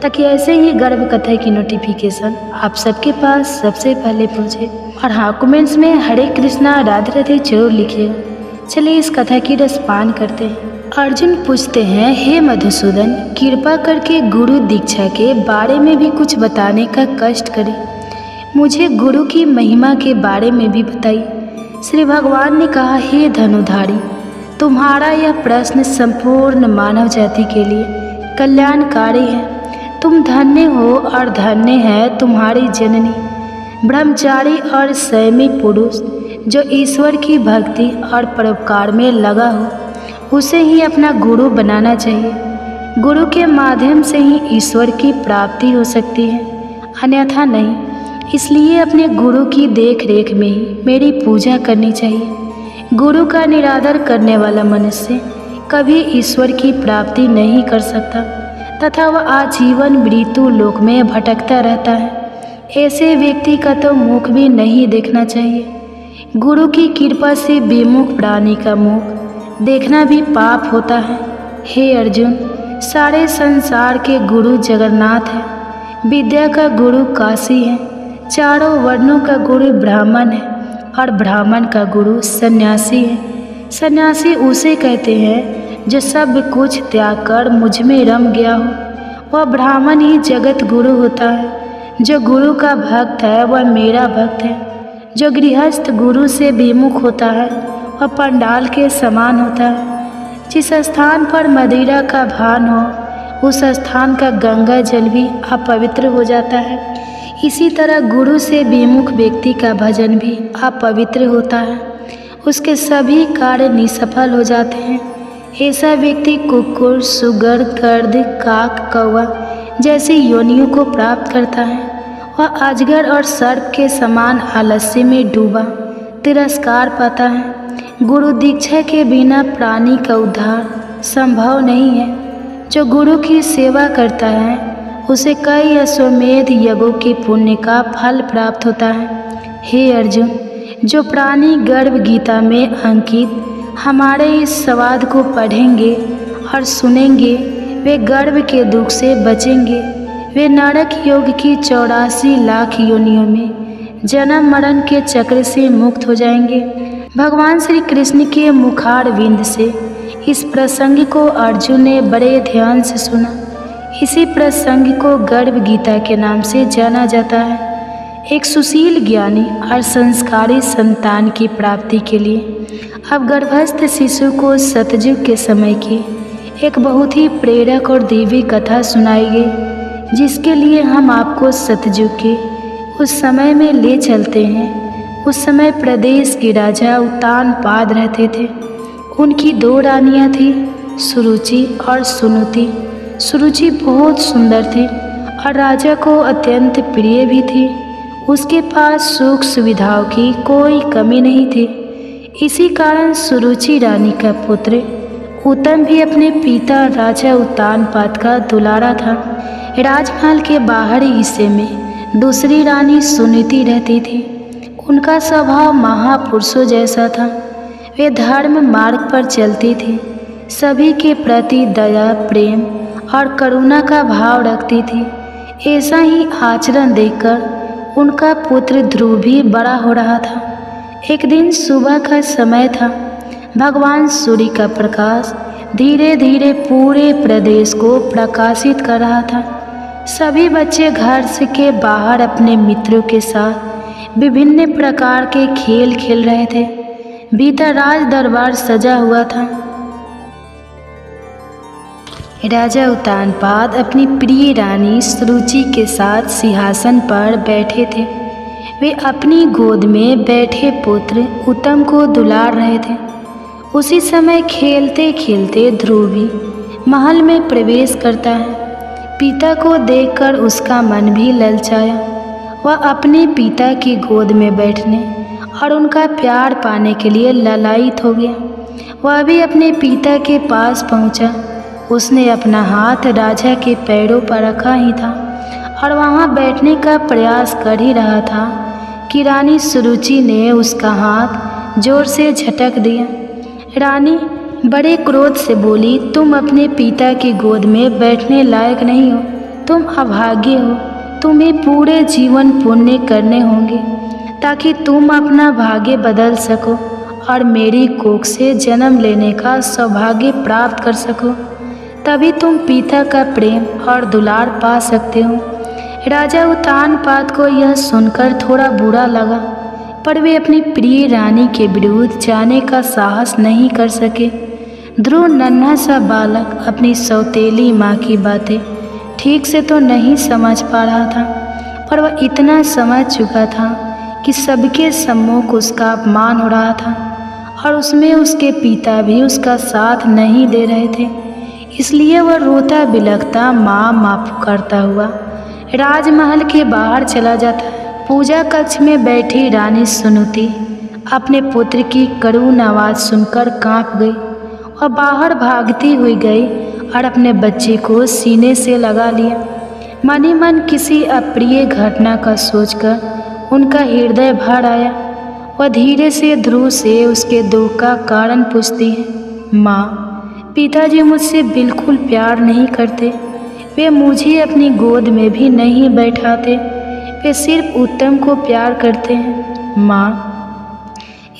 ताकि ऐसे ही गर्भ कथा की नोटिफिकेशन आप सबके पास सबसे पहले पहुंचे। और हाँ, कमेंट्स में हरे कृष्णा राधे राधे जरूर लिखिएगा। चलिए इस कथा की रसपान करते हैं। अर्जुन पूछते हैं, हे मधुसूदन, कृपा करके गुरु दीक्षा के बारे में भी कुछ बताने का कष्ट करें। मुझे गुरु की महिमा के बारे में भी बताइए। श्री भगवान ने कहा, हे धनुधारी, तुम्हारा यह प्रश्न संपूर्ण मानव जाति के लिए कल्याणकारी है। तुम धन्य हो और धन्य है तुम्हारी जननी। ब्रह्मचारी और संयमी पुरुष जो ईश्वर की भक्ति और परोपकार में लगा हो, उसे ही अपना गुरु बनाना चाहिए। गुरु के माध्यम से ही ईश्वर की प्राप्ति हो सकती है, अन्यथा नहीं। इसलिए अपने गुरु की देख रेख में ही मेरी पूजा करनी चाहिए। गुरु का निरादर करने वाला मनुष्य कभी ईश्वर की प्राप्ति नहीं कर सकता तथा वह आजीवन मृत्यु लोक में भटकता रहता है। ऐसे व्यक्ति का तो मुख भी नहीं देखना चाहिए। गुरु की कृपा से विमुख प्राणी का मुख देखना भी पाप होता है। हे अर्जुन, सारे संसार के गुरु जगन्नाथ है। विद्या का गुरु काशी है। चारों वर्णों का गुरु ब्राह्मण है और ब्राह्मण का गुरु सन्यासी है। सन्यासी उसे कहते हैं जो सब कुछ त्याग कर मुझ में रम गया हो। वह ब्राह्मण ही जगत गुरु होता है। जो गुरु का भक्त है वह मेरा भक्त है। जो गृहस्थ गुरु से विमुख होता है वह पंडाल के समान होता है। जिस स्थान पर मदिरा का भान हो उस स्थान का गंगा जल भी अपवित्र हो जाता है। इसी तरह गुरु से विमुख व्यक्ति का भजन भी अपवित्र होता है। उसके सभी कार्य निष्फल हो जाते हैं। ऐसा व्यक्ति कुकुर, सुगर, गर्द, काक, कौवा जैसी योनियों को प्राप्त करता है। वह अजगर और सर्प के समान आलस्य में डूबा तिरस्कार पाता है। गुरु दीक्षा के बिना प्राणी का उद्धार संभव नहीं है। जो गुरु की सेवा करता है उसे कई अश्वमेध यज्ञों के पुण्य का फल प्राप्त होता है। हे अर्जुन, जो प्राणी गर्भ गीता में अंकित हमारे इस संवाद को पढ़ेंगे और सुनेंगे वे गर्भ के दुख से बचेंगे। वे नरक योग की 84 लाख योनियों में जन्म मरण के चक्र से मुक्त हो जाएंगे। भगवान श्री कृष्ण के मुखार विंद से इस प्रसंग को अर्जुन ने बड़े ध्यान से सुना। इसी प्रसंग को गर्भ गीता के नाम से जाना जाता है। एक सुशील ज्ञानी और संस्कारी संतान की प्राप्ति के लिए अब गर्भस्थ शिशु को सतयुग के समय की एक बहुत ही प्रेरक और देवी कथा सुनाई गई, जिसके लिए हम आपको सतयुग के उस समय में ले चलते हैं। उस समय प्रदेश के राजा उत्तानपाद रहते थे। उनकी 2 रानियां थी, सुरुचि और सुनुति। सुरुचि बहुत सुंदर थी और राजा को अत्यंत प्रिय भी थी। उसके पास सुख सुविधाओं की कोई कमी नहीं थी। इसी कारण सुरुचि रानी का पुत्र उत्तम भी अपने पिता राजा उत्तानपाद का दुलारा था। राजमहल के बाहरी हिस्से में दूसरी रानी सुनीति रहती थी। उनका स्वभाव महापुरुषों जैसा था। वे धर्म मार्ग पर चलती थी, सभी के प्रति दया, प्रेम और करुणा का भाव रखती थी। ऐसा ही आचरण देखकर उनका पुत्र ध्रुव भी बड़ा हो रहा था। एक दिन सुबह का समय था। भगवान सूर्य का प्रकाश धीरे धीरे पूरे प्रदेश को प्रकाशित कर रहा था। सभी बच्चे घर से के बाहर अपने मित्रों के साथ विभिन्न प्रकार के खेल खेल रहे थे। भीतर राज दरबार सजा हुआ था। राजा उत्तानपाद अपनी प्रिय रानी सुरुचि के साथ सिंहासन पर बैठे थे। वे अपनी गोद में बैठे पुत्र उत्तम को दुलार रहे थे। उसी समय खेलते खेलते ध्रुव भी महल में प्रवेश करता है। पिता को देखकर उसका मन भी ललचाया। वह अपने पिता की गोद में बैठने और उनका प्यार पाने के लिए ललायित हो गया। वह भी अपने पिता के पास पहुंचा। उसने अपना हाथ राजा के पैरों पर रखा ही था और वहां बैठने का प्रयास कर ही रहा था कि रानी सुरुचि ने उसका हाथ जोर से झटक दिया। रानी बड़े क्रोध से बोली, तुम अपने पिता की गोद में बैठने लायक नहीं हो। तुम अभागे हो। तुम्हें पूरे जीवन पुण्य करने होंगे ताकि तुम अपना भाग्य बदल सको और मेरी कोख से जन्म लेने का सौभाग्य प्राप्त कर सको। तभी तुम पिता का प्रेम और दुलार पा सकते हो। राजा उत्तानपाद को यह सुनकर थोड़ा बुरा लगा, पर वे अपनी प्रिय रानी के विरुद्ध जाने का साहस नहीं कर सके। ध्रुव नन्हा सा बालक अपनी सौतेली माँ की बातें ठीक से तो नहीं समझ पा रहा था, पर वह इतना समझ चुका था कि सबके सम्मुख उसका अपमान हो रहा था और उसमें उसके पिता भी उसका साथ नहीं दे रहे थे। इसलिए वह रोता बिलखता माँ माँ पुकारता हुआ राजमहल के बाहर चला जाता है। पूजा कक्ष में बैठी रानी सुनुति अपने पुत्र की करुण आवाज़ सुनकर कांप गई और बाहर भागती हुई गई और अपने बच्चे को सीने से लगा लिया। मन ही मन किसी अप्रिय घटना का सोचकर उनका हृदय भर आया। वह धीरे से ध्रुव से उसके दुख का कारण पूछती है। माँ, पिताजी मुझसे बिल्कुल प्यार नहीं करते। वे मुझे अपनी गोद में भी नहीं बैठाते। वे सिर्फ उत्तम को प्यार करते हैं। माँ,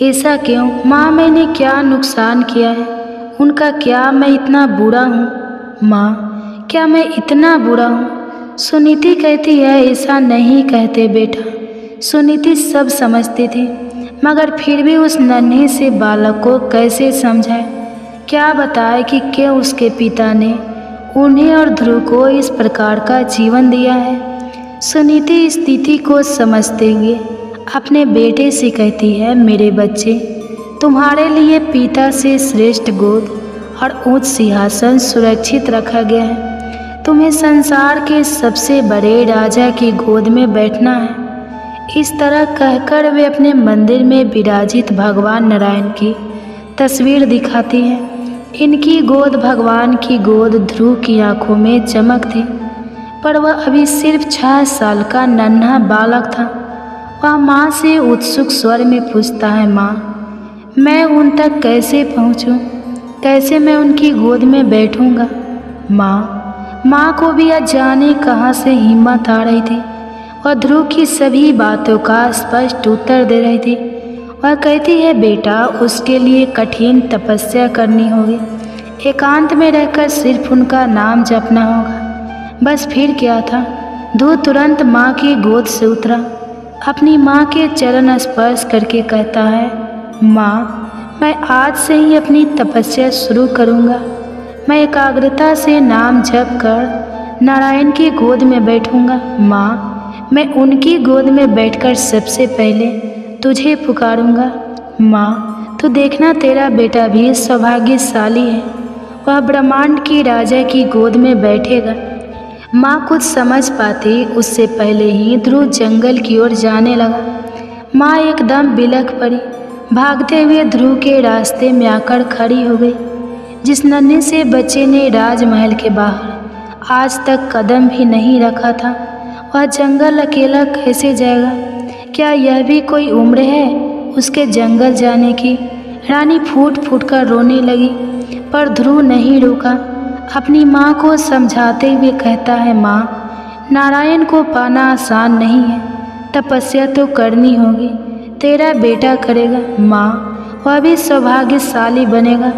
ऐसा क्यों? माँ, मैंने क्या नुकसान किया है? उनका क्या मैं इतना बुरा हूँ? माँ, क्या मैं इतना बुरा हूँ? सुनीति कहती है, ऐसा नहीं कहते बेटा। सुनीति सब समझती थी, मगर फिर भी उस नन्हे से बालक को कैसे समझाए? क्या बताए कि क्यों उसके पिता ने उन्हें और ध्रुव को इस प्रकार का जीवन दिया है। सुनीति स्थिति को समझते हुए अपने बेटे से कहती है, मेरे बच्चे, तुम्हारे लिए पिता से श्रेष्ठ गोद और ऊंच सिंहासन सुरक्षित रखा गया है। तुम्हें संसार के सबसे बड़े राजा की गोद में बैठना है। इस तरह कहकर वे अपने मंदिर में विराजित भगवान नारायण की तस्वीर दिखाती है। इनकी गोद भगवान की गोद ध्रुव की आंखों में चमक थी, पर वह अभी सिर्फ 6 साल का नन्हा बालक था। वह माँ से उत्सुक स्वर में पूछता है, माँ, मैं उन तक कैसे पहुँचूँ? कैसे मैं उनकी गोद में बैठूँगा? माँ, माँ को भी अनजाने कहाँ से हिम्मत आ रही थी। वह ध्रुव की सभी बातों का स्पष्ट उत्तर दे रही थी। वह कहती है, बेटा उसके लिए कठिन तपस्या करनी होगी, एकांत में रहकर सिर्फ उनका नाम जपना होगा। बस फिर क्या था। ध्रुव तुरंत माँ की गोद से उतरा, अपनी माँ के चरण स्पर्श करके कहता है, माँ मैं आज से ही अपनी तपस्या शुरू करूँगा। मैं एकाग्रता से नाम जप कर नारायण की गोद में बैठूँगा। माँ मैं उनकी गोद में बैठकर सबसे पहले तुझे पुकारूँगा। माँ तो देखना तेरा बेटा भी सौभाग्यशाली है, वह ब्रह्मांड की राजा की गोद में बैठेगा। माँ कुछ समझ पाती उससे पहले ही ध्रुव जंगल की ओर जाने लगा। माँ एकदम बिलख पड़ी, भागते हुए ध्रुव के रास्ते में आकर खड़ी हो गई। जिस नन्हे से बच्चे ने राजमहल के बाहर आज तक कदम भी नहीं रखा था, वह जंगल अकेला कैसे जाएगा? क्या यह भी कोई उम्र है उसके जंगल जाने की? रानी फूट फूट कर रोने लगी, पर ध्रुव नहीं रुका। अपनी माँ को समझाते हुए कहता है, माँ नारायण को पाना आसान नहीं है, तपस्या तो करनी होगी। तेरा बेटा करेगा माँ, वह भी सौभाग्यशाली बनेगा।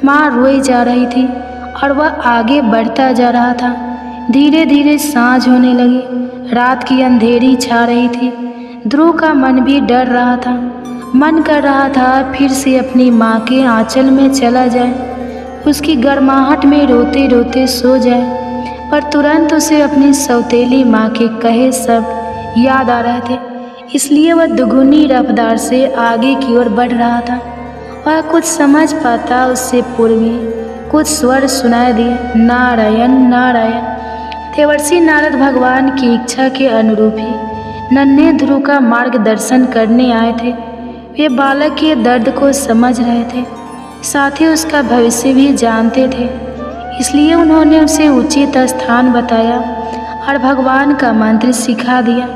माँ रोई जा रही थी और वह आगे बढ़ता जा रहा था। धीरे धीरे सांझ होने लगी, रात की अंधेरी छा रही थी। ध्रुव का मन भी डर रहा था। मन कर रहा था फिर से अपनी माँ के आंचल में चला जाए, उसकी गर्माहट में रोते रोते सो जाए। पर तुरंत उसे अपनी सौतेली माँ के कहे सब याद आ रहे थे, इसलिए वह दुगुनी रफ्तार से आगे की ओर बढ़ रहा था। वह कुछ समझ पाता उससे पूर्व ही कुछ स्वर सुनाई दिए, नारायण नारायण। देवर्षि नारद भगवान की इच्छा के अनुरूप ही नन्हे ध्रुव का मार्गदर्शन करने आए थे। वे बालक के दर्द को समझ रहे थे, साथ ही उसका भविष्य भी जानते थे, इसलिए उन्होंने उसे उचित स्थान बताया और भगवान का मंत्र सिखा दिया।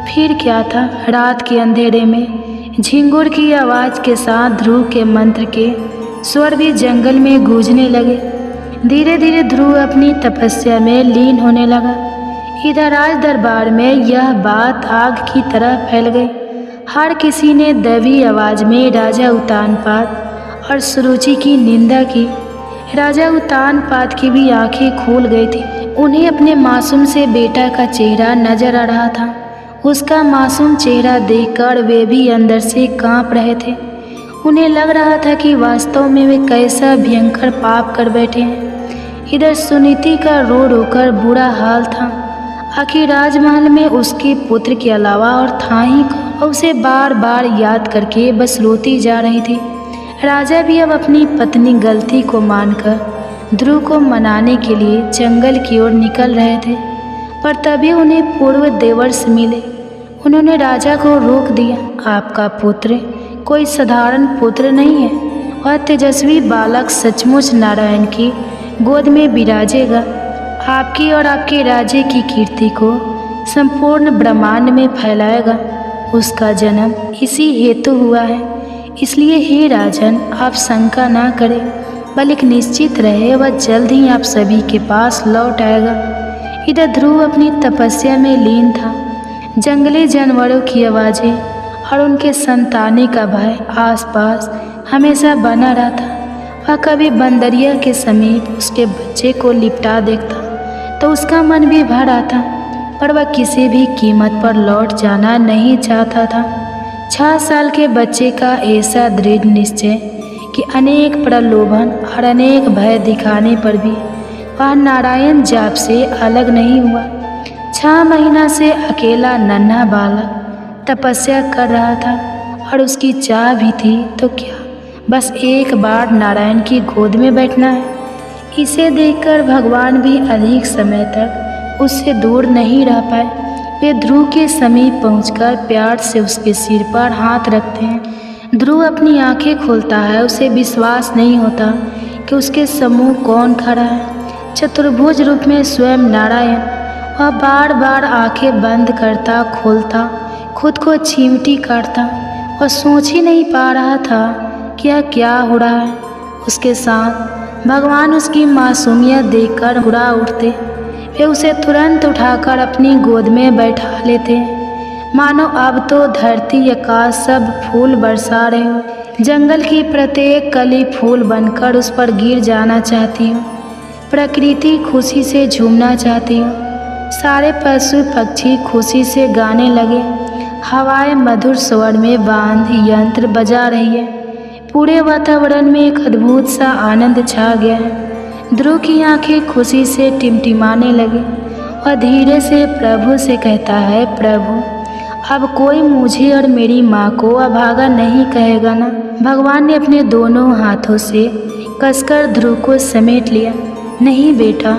फिर क्या था, रात के अंधेरे में झिंगुर की आवाज़ के साथ ध्रुव के मंत्र के स्वर भी जंगल में गूंजने लगे। धीरे धीरे ध्रुव अपनी तपस्या में लीन होने लगा। इधर राज दरबार में यह बात आग की तरह फैल गई। हर किसी ने दैवी आवाज़ में राजा उत्तानपाद और सुरुचि की निंदा की। राजा उत्तानपाद की भी आंखें खुल गई थी। उन्हें अपने मासूम से बेटा का चेहरा नजर आ रहा था। उसका मासूम चेहरा देखकर वे भी अंदर से कांप रहे थे। उन्हें लग रहा था कि वास्तव में वे कैसा भयंकर पाप कर बैठे हैं। इधर सुनीति का रो रो कर बुरा हाल था। आखिर राजमहल में उसके पुत्र के अलावा और था ही कौन? उसे बार बार याद करके बस रोती जा रही थी। राजा भी अब अपनी पत्नी गलती को मानकर ध्रुव को मनाने के लिए जंगल की ओर निकल रहे थे, पर तभी उन्हें पूर्व देवर्ष मिले। उन्होंने राजा को रोक दिया। आपका पुत्र कोई साधारण पुत्र नहीं है, वह तेजस्वी बालक सचमुच नारायण की गोद में विराजेगा। आपकी और आपके राज्य की कीर्ति को संपूर्ण ब्रह्मांड में फैलाएगा। उसका जन्म इसी हेतु हुआ है, इसलिए हे राजन, आप शंका ना करें, बल्कि निश्चित रहे वह जल्द ही आप सभी के पास लौट आएगा। इधर ध्रुव अपनी तपस्या में लीन था। जंगली जानवरों की आवाज़ें और उनके संताने का भय आसपास हमेशा बना रहता। वह कभी बंदरिया के समीप उसके बच्चे को लिपटा देखता तो उसका मन भी भर आता, पर वह किसी भी कीमत पर लौट जाना नहीं चाहता था। 6 साल के बच्चे का ऐसा दृढ़ निश्चय कि अनेक प्रलोभन और अनेक भय दिखाने पर भी वह नारायण जाप से अलग नहीं हुआ। 6 महीना से अकेला नन्हा बालक तपस्या कर रहा था और उसकी चाह भी थी तो क्या, बस एक बार नारायण की गोद में बैठना है। इसे देखकर भगवान भी अधिक समय तक उससे दूर नहीं रह पाए। वे ध्रुव के समीप पहुंचकर प्यार से उसके सिर पर हाथ रखते हैं। ध्रुव अपनी आंखें खोलता है। उसे विश्वास नहीं होता कि उसके सम्मुख कौन खड़ा है। चतुर्भुज रूप में स्वयं नारायण। वह बार बार आंखें बंद करता खोलता, खुद को चिमटी काटता। वह सोच ही नहीं पा रहा था कि यह क्या हो रहा है। उसके साथ भगवान उसकी मासूमियत देखकर मुस्कुरा उठते। वे उसे तुरंत उठाकर अपनी गोद में बैठा लेते हैं, मानो अब तो धरती आकाश सब फूल बरसा रहे हो। जंगल की प्रत्येक कली फूल बनकर उस पर गिर जाना चाहती हूँ। प्रकृति खुशी से झूमना चाहती हूँ। सारे पशु पक्षी खुशी से गाने लगे। हवाएं मधुर स्वर में वाद्य यंत्र बजा रही है। पूरे वातावरण में एक अद्भुत सा आनंद छा गया है। ध्रुव की आंखें खुशी से टिमटिमाने लगी और धीरे से प्रभु से कहता है, प्रभु अब कोई मुझे और मेरी माँ को अभागा नहीं कहेगा ना। भगवान ने अपने दोनों हाथों से कसकर ध्रुव को समेट लिया। नहीं बेटा,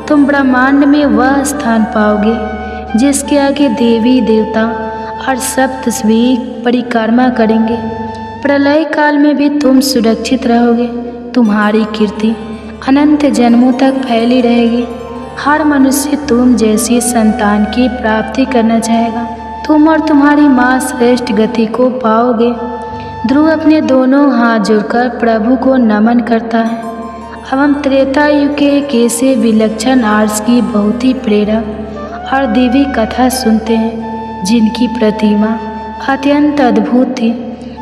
तुम ब्रह्मांड में वह स्थान पाओगे जिसके आगे देवी देवता और सप्तऋषि परिक्रमा करेंगे। प्रलय काल में भी तुम सुरक्षित रहोगे। तुम्हारी कीर्ति अनंत जन्मों तक फैली रहेगी। हर मनुष्य तुम जैसी संतान की प्राप्ति करना चाहेगा। तुम और तुम्हारी माँ श्रेष्ठ गति को पाओगे। ध्रुव अपने दोनों हाथ जोड़कर प्रभु को नमन करता है। अब हम त्रेता युग के एक ऐसे विलक्षण आर्ष की बहुत ही प्रेरक और दिव्य कथा सुनते हैं जिनकी प्रतिमा अत्यंत अद्भुत थी।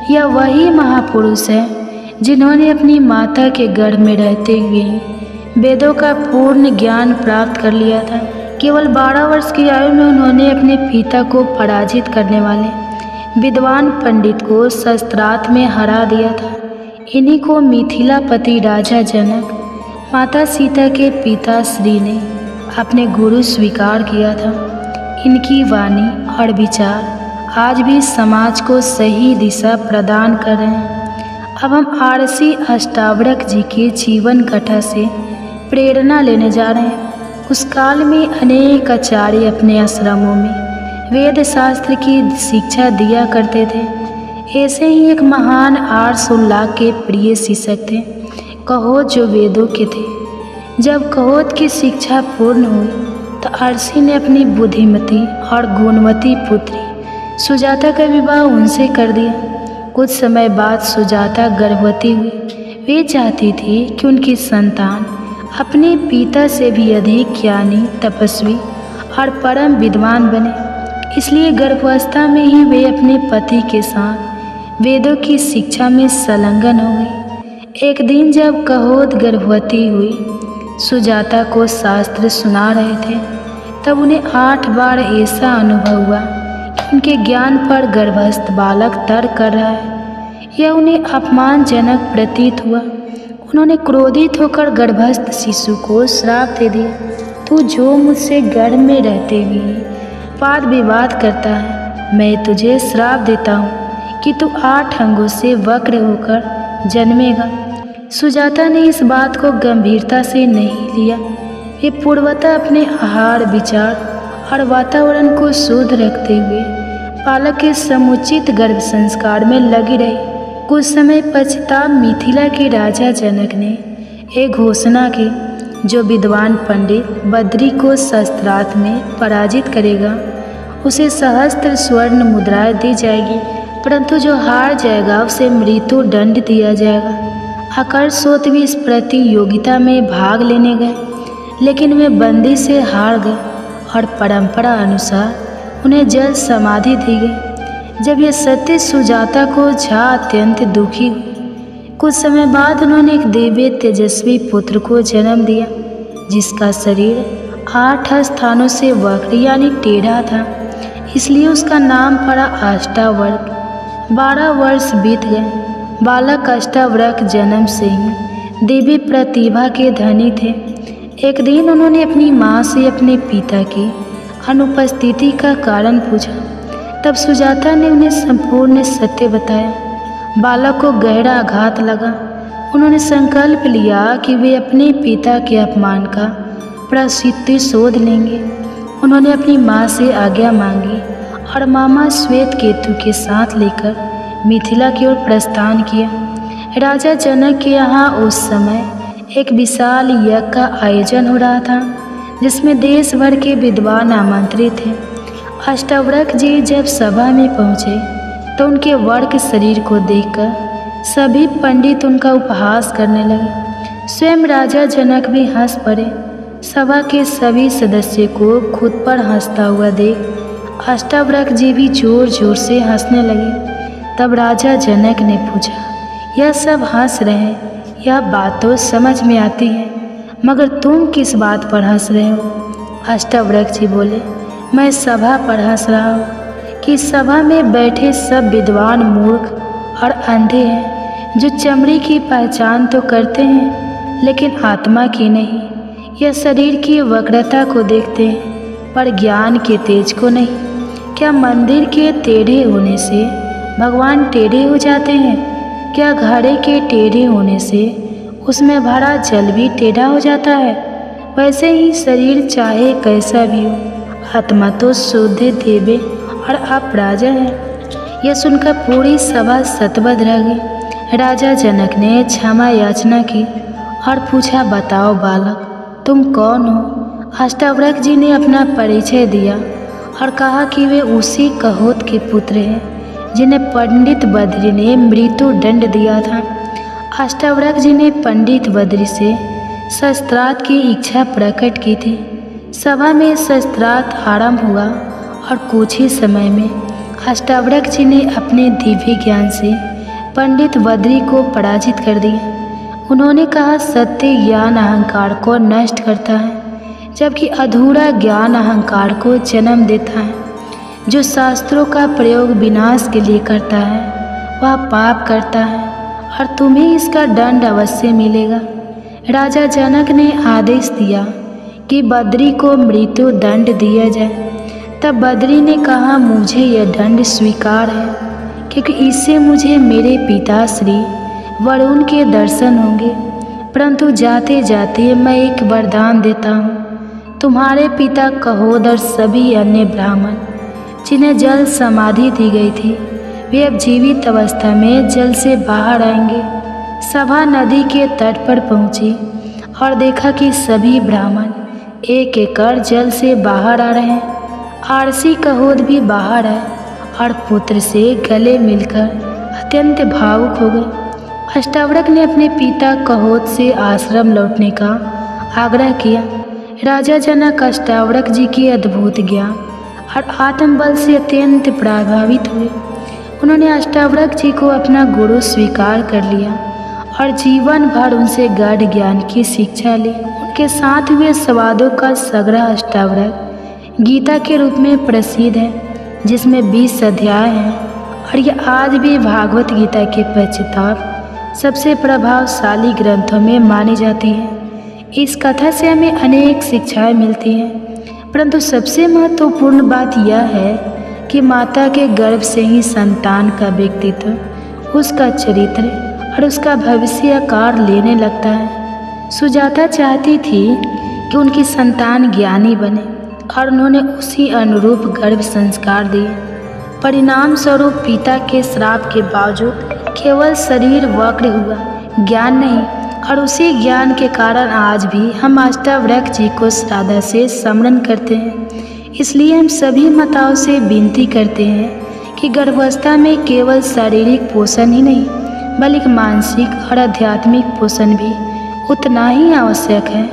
यह वही महापुरुष है जिन्होंने अपनी माता के गर्भ में रहते हुए वेदों का पूर्ण ज्ञान प्राप्त कर लिया था। केवल 12 वर्ष की आयु में उन्होंने अपने पिता को पराजित करने वाले विद्वान पंडित को शस्त्रास्त्र में हरा दिया था। इन्हीं को मिथिलापति राजा जनक, माता सीता के पिता श्री ने अपने गुरु स्वीकार किया था। इनकी वाणी और विचार आज भी समाज को सही दिशा प्रदान कर रहे हैं। अब हम आरसी अष्टावक्र जी के जीवन कथा से प्रेरणा लेने जा रहे हैं। उस काल में अनेक आचार्य अपने आश्रमों में वेद शास्त्र की शिक्षा दिया करते थे। ऐसे ही एक महान आर्ष उल्लाह के प्रिय शिक्षक थे कहोत, जो वेदों के थे। जब कहोत की शिक्षा पूर्ण हुई तो अर्षि ने अपनी बुद्धिमती और गुणवती पुत्री सुजाता का विवाह उनसे कर दिया। कुछ समय बाद सुजाता गर्भवती हुई। वे चाहती थी कि उनकी संतान अपने पिता से भी अधिक ज्ञानी, तपस्वी और परम विद्वान बने। इसलिए गर्भावस्था में ही वे अपने पति के साथ वेदों की शिक्षा में संलग्न हो गई। एक दिन जब कहोत गर्भवती हुई, सुजाता को शास्त्र सुना रहे थे, तब उन्हें 8 बार ऐसा अनुभव हुआ कि उनके ज्ञान पर गर्भस्थ बालक तर्क कर रहा है। यह उन्हें अपमानजनक प्रतीत हुआ। उन्होंने क्रोधित होकर गर्भस्थ शिशु को श्राप दे दिया, तू जो मुझसे गर्भ में रहते हुए वाद विवाद करता है, मैं तुझे श्राप देता हूँ कि तू 8 अंगों से वक्र होकर जन्मेगा। सुजाता ने इस बात को गंभीरता से नहीं लिया। वे पूर्वतः अपने आहार, विचार और वातावरण को शुद्ध रखते हुए बालक के समुचित गर्भ संस्कार में लगी रही। कुछ समय पश्चात मिथिला के राजा जनक ने एक घोषणा की, जो विद्वान पंडित बद्री को शस्त्रास्त्र में पराजित करेगा उसे सहस्त्र स्वर्ण मुद्राएं दी जाएगी, परंतु जो हार जाएगा उसे मृत्यु दंड दिया जाएगा। आकर्षोत भी इस प्रतियोगिता में भाग लेने गए, लेकिन वे बंदी से हार गए और परंपरा अनुसार उन्हें जल समाधि दी गई। जब यह सत्य सुजाता को झा अत्यंत दुखी हुई। कुछ समय बाद उन्होंने एक दिव्य तेजस्वी पुत्र को जन्म दिया, जिसका शरीर 8 स्थानों से वक्र यानी टेढ़ा था, इसलिए उसका नाम पड़ा अष्टावक्र। 12 वर्ष बीत गए। बालक अष्टावक्र जन्म से ही दिव्य प्रतिभा के धनी थे। एक दिन उन्होंने अपनी माँ से अपने पिता की अनुपस्थिति का कारण पूछा। तब सुजाता ने उन्हें संपूर्ण सत्य बताया। बालक को गहरा आघात लगा। उन्होंने संकल्प लिया कि वे अपने पिता के अपमान का प्रतिशोध लेंगे। उन्होंने अपनी माँ से आज्ञा मांगी और मामा श्वेत केतु के साथ लेकर मिथिला की ओर प्रस्थान किया। राजा जनक के यहाँ उस समय एक विशाल यज्ञ का आयोजन हो रहा था, जिसमें देश भर के विद्वान आमंत्रित थे। अष्टावक्र जी जब सभा में पहुँचे तो उनके वर्क शरीर को देखकर सभी पंडित उनका उपहास करने लगे। स्वयं राजा जनक भी हंस पड़े। सभा के सभी सदस्य को खुद पर हंसता हुआ देख अष्टावक्र जी भी जोर जोर से हंसने लगे। तब राजा जनक ने पूछा, यह सब हंस रहे हैं, यह बात तो समझ में आती है, मगर तुम किस बात पर हंस रहे हो? अष्टावक्र जी बोले, मैं सभा पर हंस रहा हूँ कि सभा में बैठे सब विद्वान मूर्ख और अंधे हैं, जो चमड़ी की पहचान तो करते हैं लेकिन आत्मा की नहीं। यह शरीर की वक्रता को देखते हैं पर ज्ञान के तेज को नहीं। क्या मंदिर के टेढ़े होने से भगवान टेढ़े हो जाते हैं? क्या घड़े के टेढ़े होने से उसमें भरा जल भी टेढ़ा हो जाता है? वैसे ही शरीर चाहे कैसा भी हो, आत्मा तो शुद्ध दिव्य और अपराजय है। यह सुनकर पूरी सभा सतबद्ध रह गई। राजा जनक ने क्षमा याचना की और पूछा, बताओ बालक, तुम कौन हो? अष्टावक्र जी ने अपना परिचय दिया और कहा कि वे उसी कहोत के पुत्र हैं जिन्हें पंडित बद्री ने मृत्यु दंड दिया था। अष्टावक्र जी ने पंडित बद्री से शस्त्रार्थ की इच्छा प्रकट की थी। सभा में शस्त्रार्थ आरंभ हुआ और कुछ ही समय में अष्टावक्र जी ने अपने दिव्य ज्ञान से पंडित बद्री को पराजित कर दिया। उन्होंने कहा, सत्य ज्ञान अहंकार को नष्ट करता है, जबकि अधूरा ज्ञान अहंकार को जन्म देता है। जो शास्त्रों का प्रयोग विनाश के लिए करता है वह पाप करता है और तुम्हें इसका दंड अवश्य मिलेगा। राजा जनक ने आदेश दिया कि बद्री को मृत्यु दंड दिया जाए। तब बद्री ने कहा, मुझे यह दंड स्वीकार है, क्योंकि इससे मुझे मेरे पिता श्री वरुण के दर्शन होंगे। परंतु जाते जाते मैं एक वरदान देता हूँ, तुम्हारे पिता कहोद और सभी अन्य ब्राह्मण जिन्हें जल समाधि दी गई थी, वे अब जीवित अवस्था में जल से बाहर आएंगे। सभा नदी के तट पर पहुँची और देखा कि सभी ब्राह्मण एक एक कर जल से बाहर आ रहे हैं। आरसी कहोद भी बाहर आए और पुत्र से गले मिलकर अत्यंत भावुक हो गए। अष्टावक्र ने अपने पिता कहोद से आश्रम लौटने का आग्रह किया। राजा जनक अष्टावक्र जी की अद्भुत ज्ञान और आत्मबल से अत्यंत प्रभावित हुए। उन्होंने अष्टावक्र जी को अपना गुरु स्वीकार कर लिया और जीवन भर उनसे गाढ़ ज्ञान की शिक्षा ली। उनके साथ हुए संवादों का संग्रह अष्टावक्र गीता के रूप में प्रसिद्ध है, जिसमें 20 अध्याय हैं और यह आज भी भागवत गीता के पश्चात सबसे प्रभावशाली ग्रंथों में मानी जाती है। इस कथा से हमें अनेक शिक्षाएं मिलती हैं, परंतु सबसे महत्वपूर्ण बात यह है कि माता के गर्भ से ही संतान का व्यक्तित्व, उसका चरित्र और उसका भविष्य आकार लेने लगता है। सुजाता चाहती थी कि उनकी संतान ज्ञानी बने और उन्होंने उसी अनुरूप गर्भ संस्कार दिए। परिणाम स्वरूप पिता के श्राप के बावजूद केवल शरीर वक्र हुआ, ज्ञान नहीं। और उसी ज्ञान के कारण आज भी हम अष्टावक्र जी को श्रद्धा से स्मरण करते हैं। इसलिए हम सभी माताओं से विनती करते हैं कि गर्भावस्था में केवल शारीरिक पोषण ही नहीं, बल्कि मानसिक और आध्यात्मिक पोषण भी उतना ही आवश्यक है।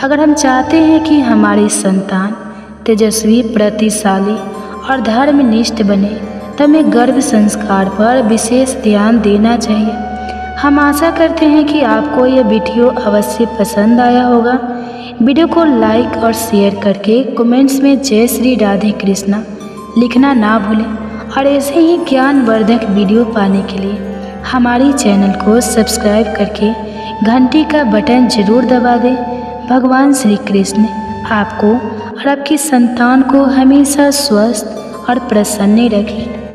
अगर हम चाहते हैं कि हमारी संतान तेजस्वी, प्रतिशाली और धर्मनिष्ठ बने, तो हमें गर्भ संस्कार पर विशेष ध्यान देना चाहिए। हम आशा करते हैं कि आपको यह वीडियो अवश्य पसंद आया होगा। वीडियो को लाइक और शेयर करके कमेंट्स में जय श्री राधे कृष्णा लिखना ना भूलें और ऐसे ही ज्ञानवर्धक वीडियो पाने के लिए हमारी चैनल को सब्सक्राइब करके घंटी का बटन जरूर दबा दें। भगवान श्री कृष्ण आपको और आपकी संतान को हमेशा स्वस्थ और प्रसन्न रखें।